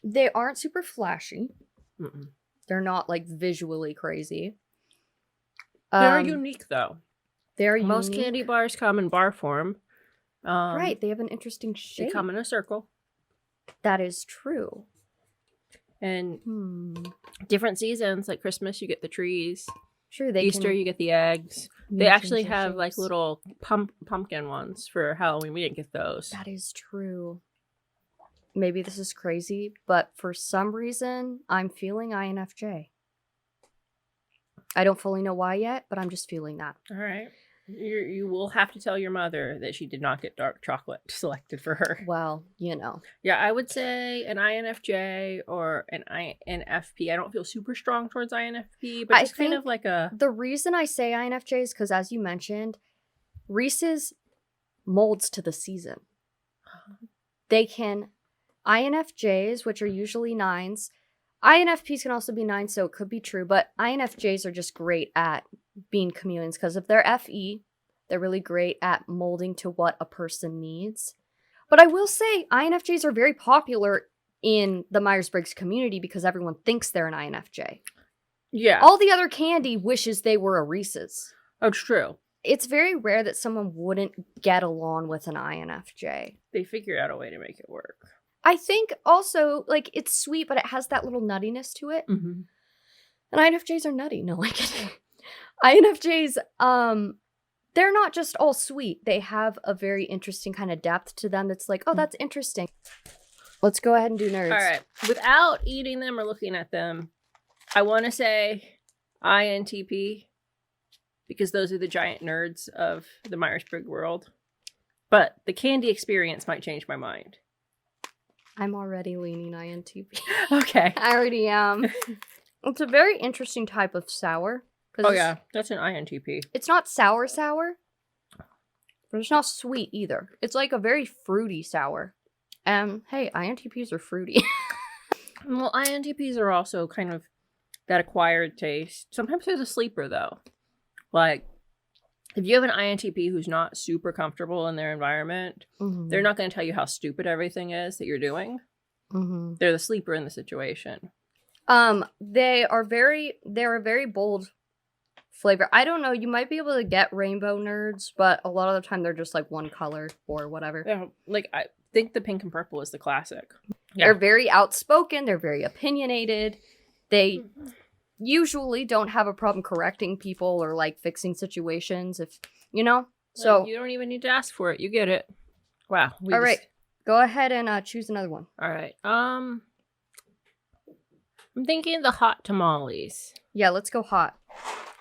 They aren't super flashy. They're not, like, visually crazy. They're unique, though. They're unique. Most candy bars come in bar form. Right, they have an interesting shape. They come in a circle. That is true. And different seasons, like Christmas, you get the trees. Sure, Easter, you get the eggs. They actually have like little pumpkin ones for Halloween. We didn't get those. That is true. maybe this is crazy, but for some reason, I'm feeling INFJ. I don't fully know why yet, but I'm just feeling that. All right. You will have to tell your mother that she did not get dark chocolate selected for her. Well, you know. Yeah, I would say an INFJ or an INFP. I don't feel super strong towards INFP, but it's kind of like a... The reason I say INFJ is because, as you mentioned, Reese's molds to the season. They can... INFJs, which are usually 9s... INFPs can also be 9, so it could be true, but INFJs are just great at being chameleons because if they're FE, they're really great at molding to what a person needs. But I will say INFJs are very popular in the Myers-Briggs community because everyone thinks they're an INFJ. Yeah. All the other candy wishes they were a Reese's. Oh, it's true. It's very rare that someone wouldn't get along with an INFJ. They figure out a way to make it work. I think also, like, it's sweet, but it has that little nuttiness to it. Mm-hmm. And INFJs are nutty. No, like INFJs, they're not just all sweet. They have a very interesting kind of depth to them that's like, oh, that's interesting. Let's go ahead and do nerds. All right. Without eating them or looking at them, I want to say INTP because those are the giant nerds of the Myers-Briggs world. But the candy experience might change my mind. I'm already leaning INTP. Okay. I already am. It's a very interesting type of sour. Oh, yeah. That's an INTP. It's not sour, but it's not sweet either. It's like a very fruity sour. Hey, INTPs are fruity. Well, INTPs are also kind of that acquired taste. Sometimes there's a sleeper, though. Like, if you have an INTP who's not super comfortable in their environment, they're not going to tell you how stupid everything is that you're doing. Mm-hmm. They're the sleeper in the situation. They're a very bold flavor. I don't know, you might be able to get rainbow nerds, but a lot of the time they're just like one color or whatever. Yeah, like I think the pink and purple is the classic. Yeah. They're very outspoken, they're very opinionated. They usually don't have a problem correcting people or like fixing situations if you know. So you don't even need to ask for it. You get it. Wow. All right. Go ahead and choose another one. All right. I'm thinking the hot tamales. Yeah, let's go hot.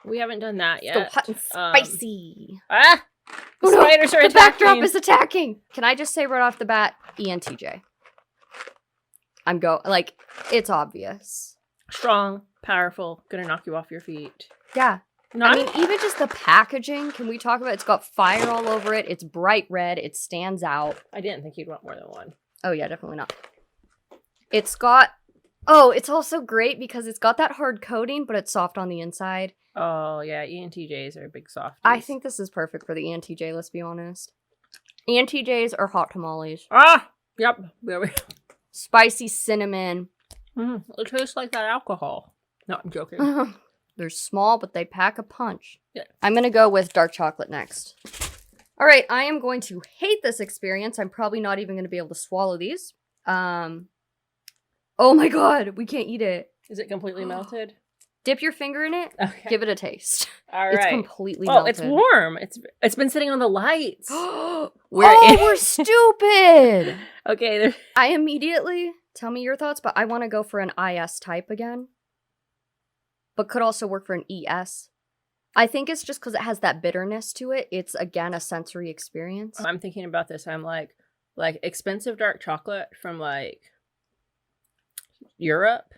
We haven't done that yet. Let's go hot and spicy. The spiders are attacking. The backdrop is attacking. Can I just say right off the bat, ENTJ. It's obvious. Strong, powerful, gonna knock you off your feet. Yeah. I mean, even just the packaging, can we talk about it? It's got fire all over it. It's bright red. It stands out. I didn't think you'd want more than one. Oh, yeah, definitely not. It's got... Oh, it's also great because it's got that hard coating, but it's soft on the inside. Oh, yeah. ENTJs are big softies. I think this is perfect for the ENTJ, let's be honest. ENTJs are hot tamales. Yep. There we go. Spicy cinnamon. It tastes like that alcohol. No, I'm joking. They're small, but they pack a punch. Yeah. I'm going to go with dark chocolate next. All right, I am going to hate this experience. I'm probably not even going to be able to swallow these. Oh my god, we can't eat it. Is it completely melted? Dip your finger in it. Okay. Give it a taste. All right. It's completely melted. Oh, it's warm. It's been sitting on the lights. We're stupid. Okay. I immediately, tell me your thoughts, but I want to go for an IS type again. But could also work for an ES. I think it's just because it has that bitterness to it. It's, again, a sensory experience. I'm thinking about this. I'm like expensive dark chocolate from, like, Europe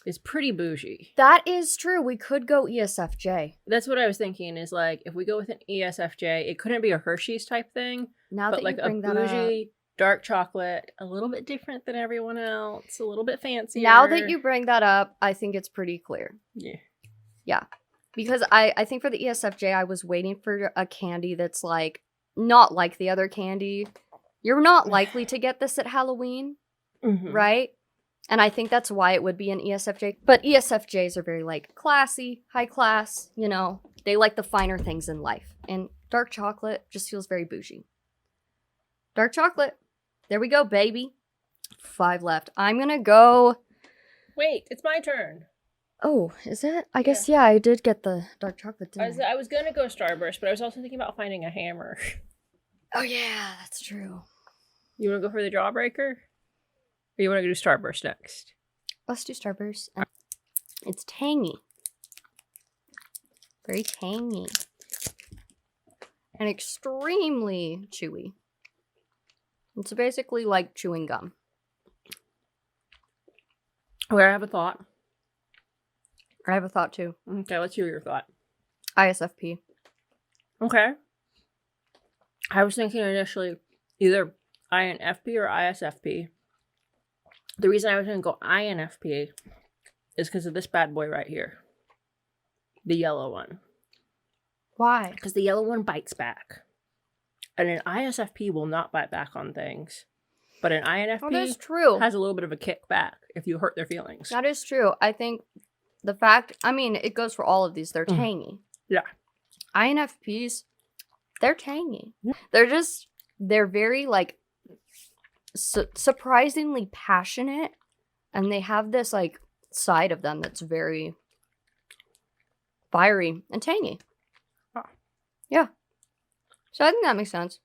is pretty bougie. That is true. We could go ESFJ. That's what I was thinking is, like, if we go with an ESFJ, it couldn't be a Hershey's type thing. Now but that like you bring a bougie dark chocolate, a little bit different than everyone else, a little bit fancier. Now that you bring that up, I think it's pretty clear. Yeah. Yeah. Because I think for the ESFJ, I was waiting for a candy that's, like, not like the other candy. You're not likely to get this at Halloween, right? And I think that's why it would be an ESFJ. But ESFJs are very, like, classy, high class, you know. They like the finer things in life. And dark chocolate just feels very bougie. Dark chocolate. There we go, baby. 5 left. I'm gonna go... Wait, it's my turn. Oh, is it? I guess, yeah, I did get the dark chocolate, didn't I? I was gonna go Starburst, but I was also thinking about finding a hammer. Oh, yeah, that's true. You wanna go for the Jawbreaker? Or you want to do Starburst next? Let's do Starburst. It's tangy. Very tangy. And extremely chewy. It's basically like chewing gum. Okay, I have a thought. I have a thought too. Okay, let's hear your thought. ISFP. Okay. I was thinking initially either INFP or ISFP. The reason I was going to go INFP is because of this bad boy right here. The yellow one. Why? Because the yellow one bites back. And an ISFP will not bite back on things. But an INFP that is true. Has a little bit of a kickback if you hurt their feelings. That is true. I think the fact, it goes for all of these. They're tangy. Yeah. INFPs, they're tangy. They're very, like, surprisingly passionate. And they have this, like, side of them that's very fiery and tangy. Oh. Yeah. So I think that makes sense.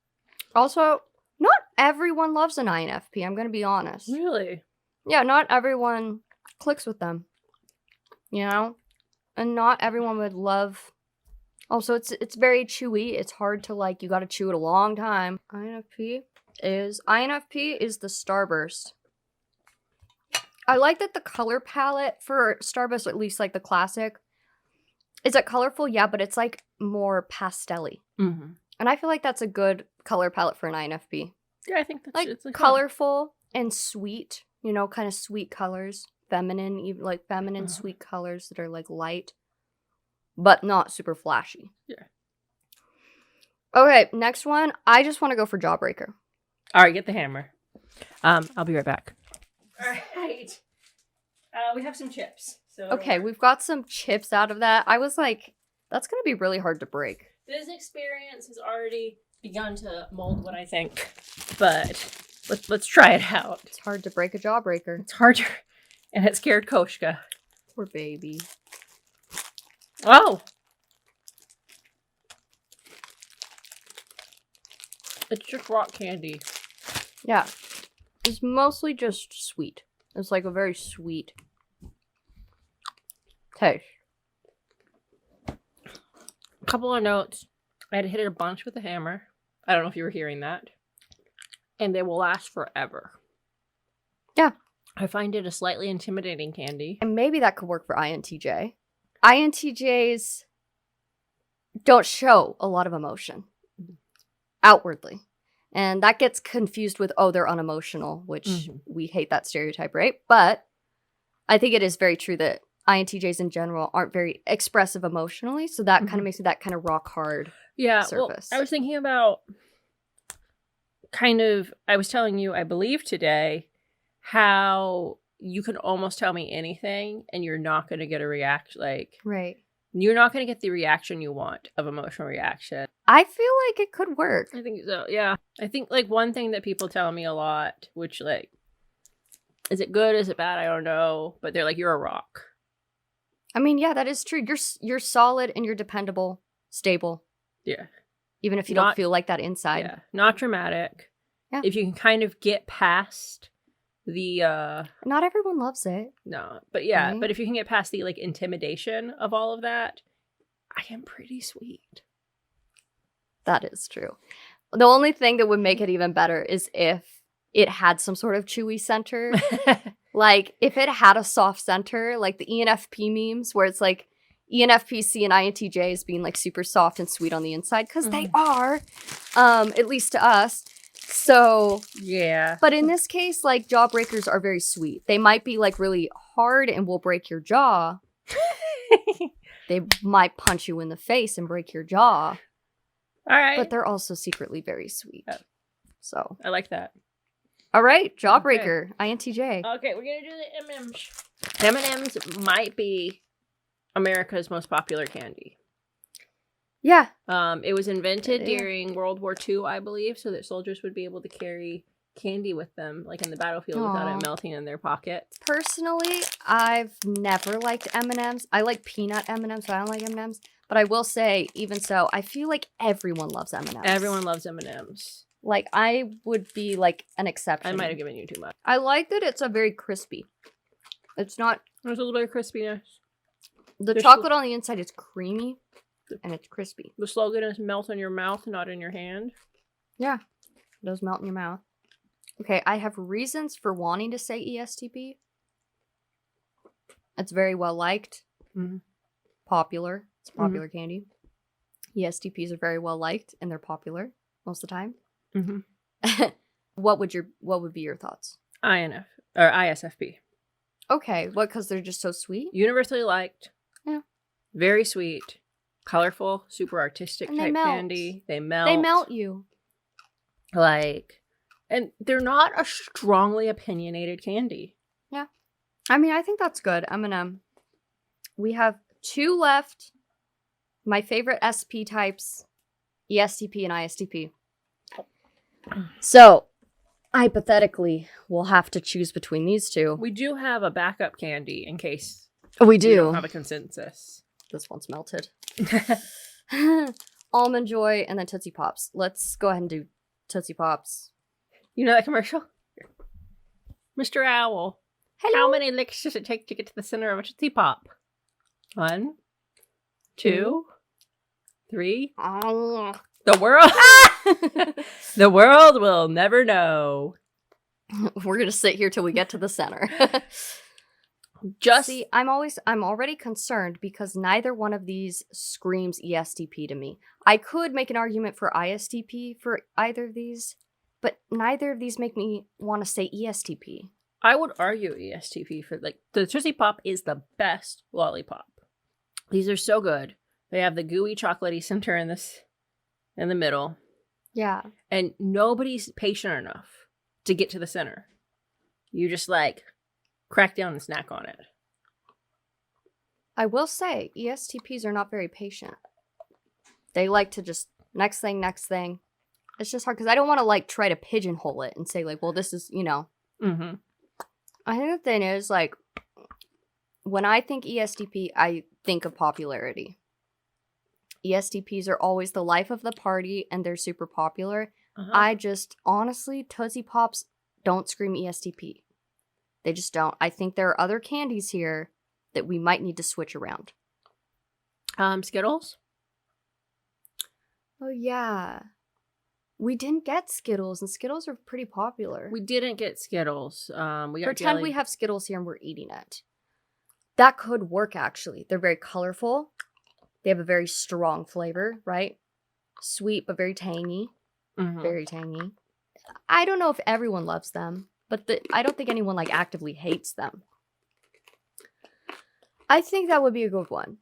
Also, not everyone loves an INFP, I'm going to be honest. Really? Yeah, not everyone clicks with them. You know? And not everyone would love... Also, it's very chewy. It's hard to, like, you got to chew it a long time. INFP is the Starburst. I like that the color palette for Starburst, at least, like, the classic, is it colorful? Yeah, but it's, like, more pastel-y. Mm-hmm. And I feel like that's a good color palette for an INFP. Yeah, I think that's like it's colorful and sweet, you know, kind of sweet colors, feminine, even like feminine sweet colors that are like light, but not super flashy. Yeah. Okay, next one. I just want to go for Jawbreaker. All right, get the hammer. I'll be right back. All right. We have some chips. So okay, we've got some chips out of that. I was like, that's gonna be really hard to break. This experience has already begun to mold what I think, but let's try it out. It's hard to break a Jawbreaker. It's harder, and it scared Koshka. Poor baby. Oh! It's just rock candy. Yeah. It's mostly just sweet. It's like a very sweet taste. A couple of notes. I had to hit it a bunch with a hammer. I don't know if you were hearing that. And they will last forever. Yeah. I find it a slightly intimidating candy. And maybe that could work for INTJ. INTJs don't show a lot of emotion outwardly. And that gets confused with, oh, they're unemotional, which we hate that stereotype, right? But I think it is very true that INTJs in general aren't very expressive emotionally. So that kind of makes it that kind of rock hard surface. Well, I was thinking about I was telling you, I believe today, how you can almost tell me anything and you're not going to get a reaction. Right. You're not going to get the reaction you want of emotional reaction. I feel like it could work. I think so, yeah. I think, one thing that people tell me a lot, which, is it good, is it bad, I don't know, but they're like, you're a rock. Yeah, that is true. You're solid and you're dependable, stable. Yeah. Even if you don't feel like that inside. Yeah. Not dramatic. Yeah. If you can kind of get past the not everyone loves it. No, but yeah, right? But if you can get past the intimidation of all of that, I am pretty sweet. That is true. The only thing that would make it even better is if it had some sort of chewy center. If it had a soft center, like the ENFP memes where it's like ENFP and INTJs being super soft and sweet on the inside, because they are, at least to us. So yeah, but in this case, Jawbreakers are very sweet. They might be really hard and will break your jaw. They might punch you in the face and break your jaw. All right, but they're also secretly very sweet. Oh. So I like that. All right, Jawbreaker, INTJ. Okay, we're gonna do the M&Ms. M&Ms might be America's most popular candy. Yeah. It was invented during World War II, I believe, so that soldiers would be able to carry candy with them, in the battlefield, without it melting in their pockets. Personally, I've never liked M&Ms. I like peanut M&Ms, but I don't like M&Ms. But I will say, even so, I feel like everyone loves M&Ms. Everyone loves M&Ms. Like, I would be, like, an exception. I might have given you too much. I like that it's a very crispy. It's not... There's a little bit of crispiness. The chocolate on the inside is creamy, and it's crispy. The slogan is melt in your mouth, not in your hand. Yeah. It does melt in your mouth. Okay, I have reasons for wanting to say ESTP. It's very well liked. Mm-hmm. Popular. It's a popular candy. ESTPs are very well liked, and they're popular most of the time. Mm-hmm. What would be your thoughts? ISFP. Okay, what? Because they're just so sweet. Universally liked. Yeah. Very sweet, colorful, super artistic and type candy. They melt. They melt you. Like, and they're not a strongly opinionated candy. Yeah, I mean, I think that's good. We have 2 left. My favorite SP types, ESTP and ISTP. So, hypothetically, we'll have to choose between these 2. We do have a backup candy in case we don't have a consensus. This one's melted. Almond Joy and then Tootsie Pops. Let's go ahead and do Tootsie Pops. You know that commercial? Mr. Owl. Hello. How many licks does it take to get to the center of a Tootsie Pop? 1, 2, 3. The world. The world will never know. We're gonna sit here till we get to the center. See, I'm already concerned because neither one of these screams ESTP to me. I could make an argument for ISTP for either of these, but neither of these make me want to say ESTP. I would argue ESTP for, like, the Tootsie Pop is the best lollipop. These are so good. They have the gooey chocolatey center in the middle. Yeah. And nobody's patient enough to get to the center. You just, like, crack down and snack on it. I will say, ESTPs are not very patient. They like to just, next thing. It's just hard, because I don't want to, like, try to pigeonhole it and say, like, well, this is, you know. Mm-hmm. I think the thing is, like, when I think ESTP, I think of popularity. ESTPs are always the life of the party, and they're super popular. I just, honestly, Tootsie Pops don't scream ESTP. They just don't. I think there are other candies here that we might need to switch around. Skittles? Oh, yeah. We didn't get Skittles, and Skittles are pretty popular. We didn't get Skittles. We got Pretend we have Skittles here and we're eating it. That could work, actually. They're very colorful. They have a very strong flavor, right? Sweet, but very tangy. Mm-hmm. Very tangy. I don't know if everyone loves them, but I don't think anyone, like, actively hates them. I think that would be a good one.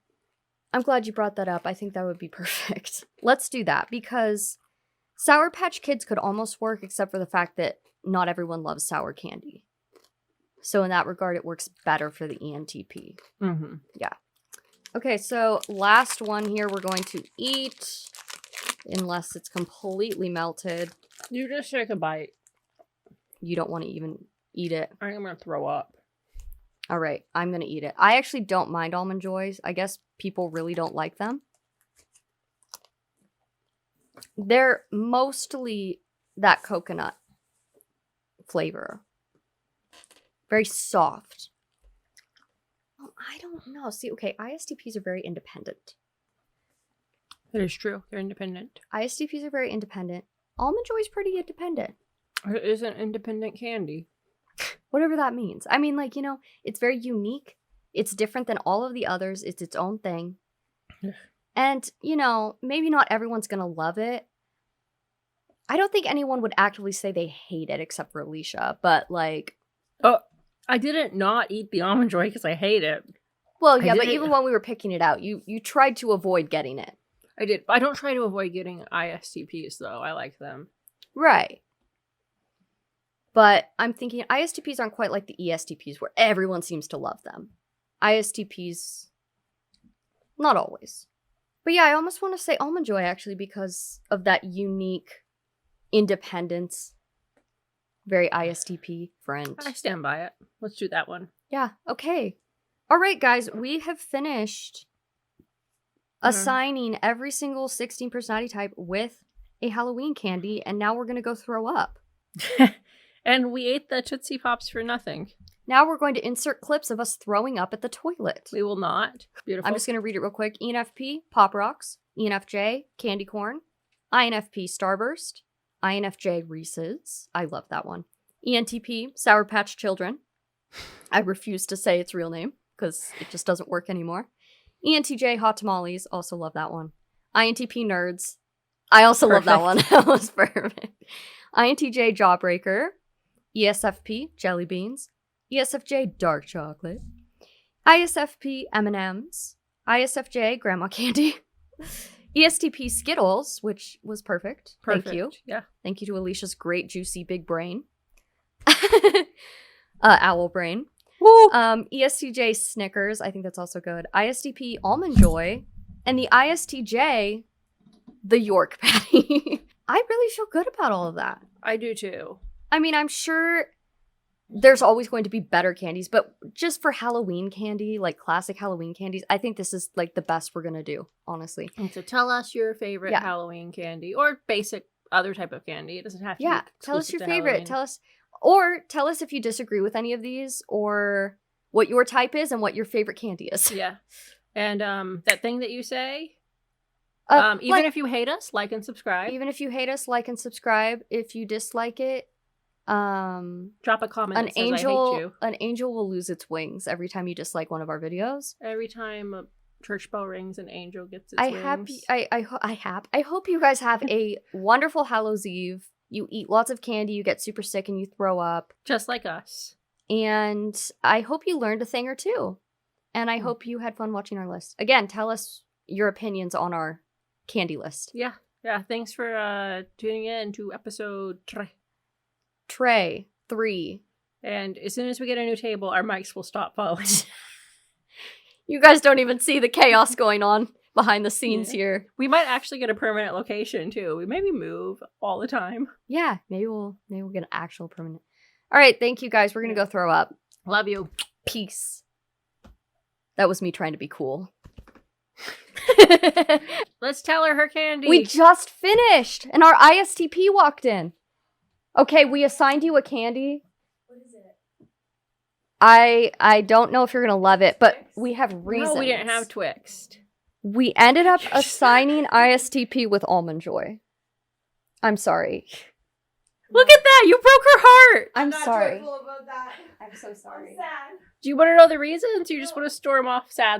I'm glad you brought that up. I think that would be perfect. Let's do that, because Sour Patch Kids could almost work, except for the fact that not everyone loves sour candy. So in that regard, it works better for the ENTP. Mm-hmm. Yeah. Okay, so last one here we're going to eat, unless it's completely melted. You just take a bite. You don't want to even eat it. I'm going to throw up. All right, I'm going to eat it. I actually don't mind Almond Joys. I guess people really don't like them. They're mostly that coconut flavor. Very soft. Oh, I don't know. See, okay, ISTPs are very independent. That is true. They're independent. ISTPs are very independent. Almond Joy is pretty independent. It is an independent candy. Whatever that means. I mean, like, you know, it's very unique. It's different than all of the others. It's its own thing. And, you know, maybe not everyone's going to love it. I don't think anyone would actively say they hate it except for Alicia. But, like... Oh, I didn't not eat the Almond Joy because I hate it. Well, yeah, but even when we were picking it out, you tried to avoid getting it. I did. I don't try to avoid getting ISTPs, though. I like them. Right. But I'm thinking ISTPs aren't quite like the ESTPs where everyone seems to love them. ISTPs, not always. But yeah, I almost want to say Almond Joy, actually, because of that unique independence. Very ISTP friend. I stand by it. Let's do that one. Yeah, okay. All right, guys, we have finished assigning every single 16 personality type with a Halloween candy, and now we're going to go throw up. And we ate the Tootsie Pops for nothing. Now we're going to insert clips of us throwing up at the toilet. We will not. Beautiful. I'm just going to read it real quick. ENFP, Pop Rocks. ENFJ, Candy Corn. INFP, Starburst. INFJ, Reese's. I love that one. ENTP, Sour Patch Children. I refuse to say its real name because it just doesn't work anymore. ENTJ, Hot Tamales. Also love that one. INTP, Nerds. I also love that one. That was perfect. INTJ, Jawbreaker. ESFP, Jelly Beans. ESFJ, Dark Chocolate. ISFP, M&M's. ISFJ, Grandma Candy. ESTP, Skittles, which was perfect. Thank you. Yeah. Thank you to Alicia's great, juicy, big brain. Owl brain. Woo! ESTJ, Snickers. I think that's also good. ISTP, Almond Joy. And the ISTJ, the York Patty. I really feel good about all of that. I do too. I mean, I'm sure there's always going to be better candies, but just for Halloween candy, like classic Halloween candies, I think this is like the best we're going to do, honestly. And so tell us your favorite Halloween candy or basic other type of candy. It doesn't have to be tell us your favorite. Halloween. Tell us if you disagree with any of these or what your type is and what your favorite candy is. Yeah. And that thing that you say, even if you hate us, like and subscribe. Even if you hate us, like and subscribe. If you dislike it, drop a comment that says I hate you. An angel will lose its wings every time you dislike one of our videos. Every time a church bell rings, an angel gets its wings. I hope you guys have a wonderful Hallows Eve. You eat lots of candy, you get super sick, and you throw up. Just like us. And I hope you learned a thing or two. And I hope you had fun watching our list. Again, tell us your opinions on our candy list. Yeah. Yeah. Thanks for tuning in to episode 3. And as soon as we get a new table, our mics will stop falling. You guys don't even see the chaos going on behind the scenes here. We might actually get a permanent location too. We maybe move all the time. Yeah, maybe we'll get an actual permanent. All right, thank you guys. We're gonna go throw up. Love you. Peace. That was me trying to be cool. Let's tell her candy. We just finished, and our ISTP walked in. Okay, we assigned you a candy. What is it? I don't know if you're gonna love it, but we have reasons. No, we didn't have Twixt. We ended up assigning ISTP with Almond Joy. I'm sorry. Look at that! You broke her heart! I'm sorry. joyful about that. I'm so sorry. I'm sad. Do you want to know the reasons? You just want to storm off sad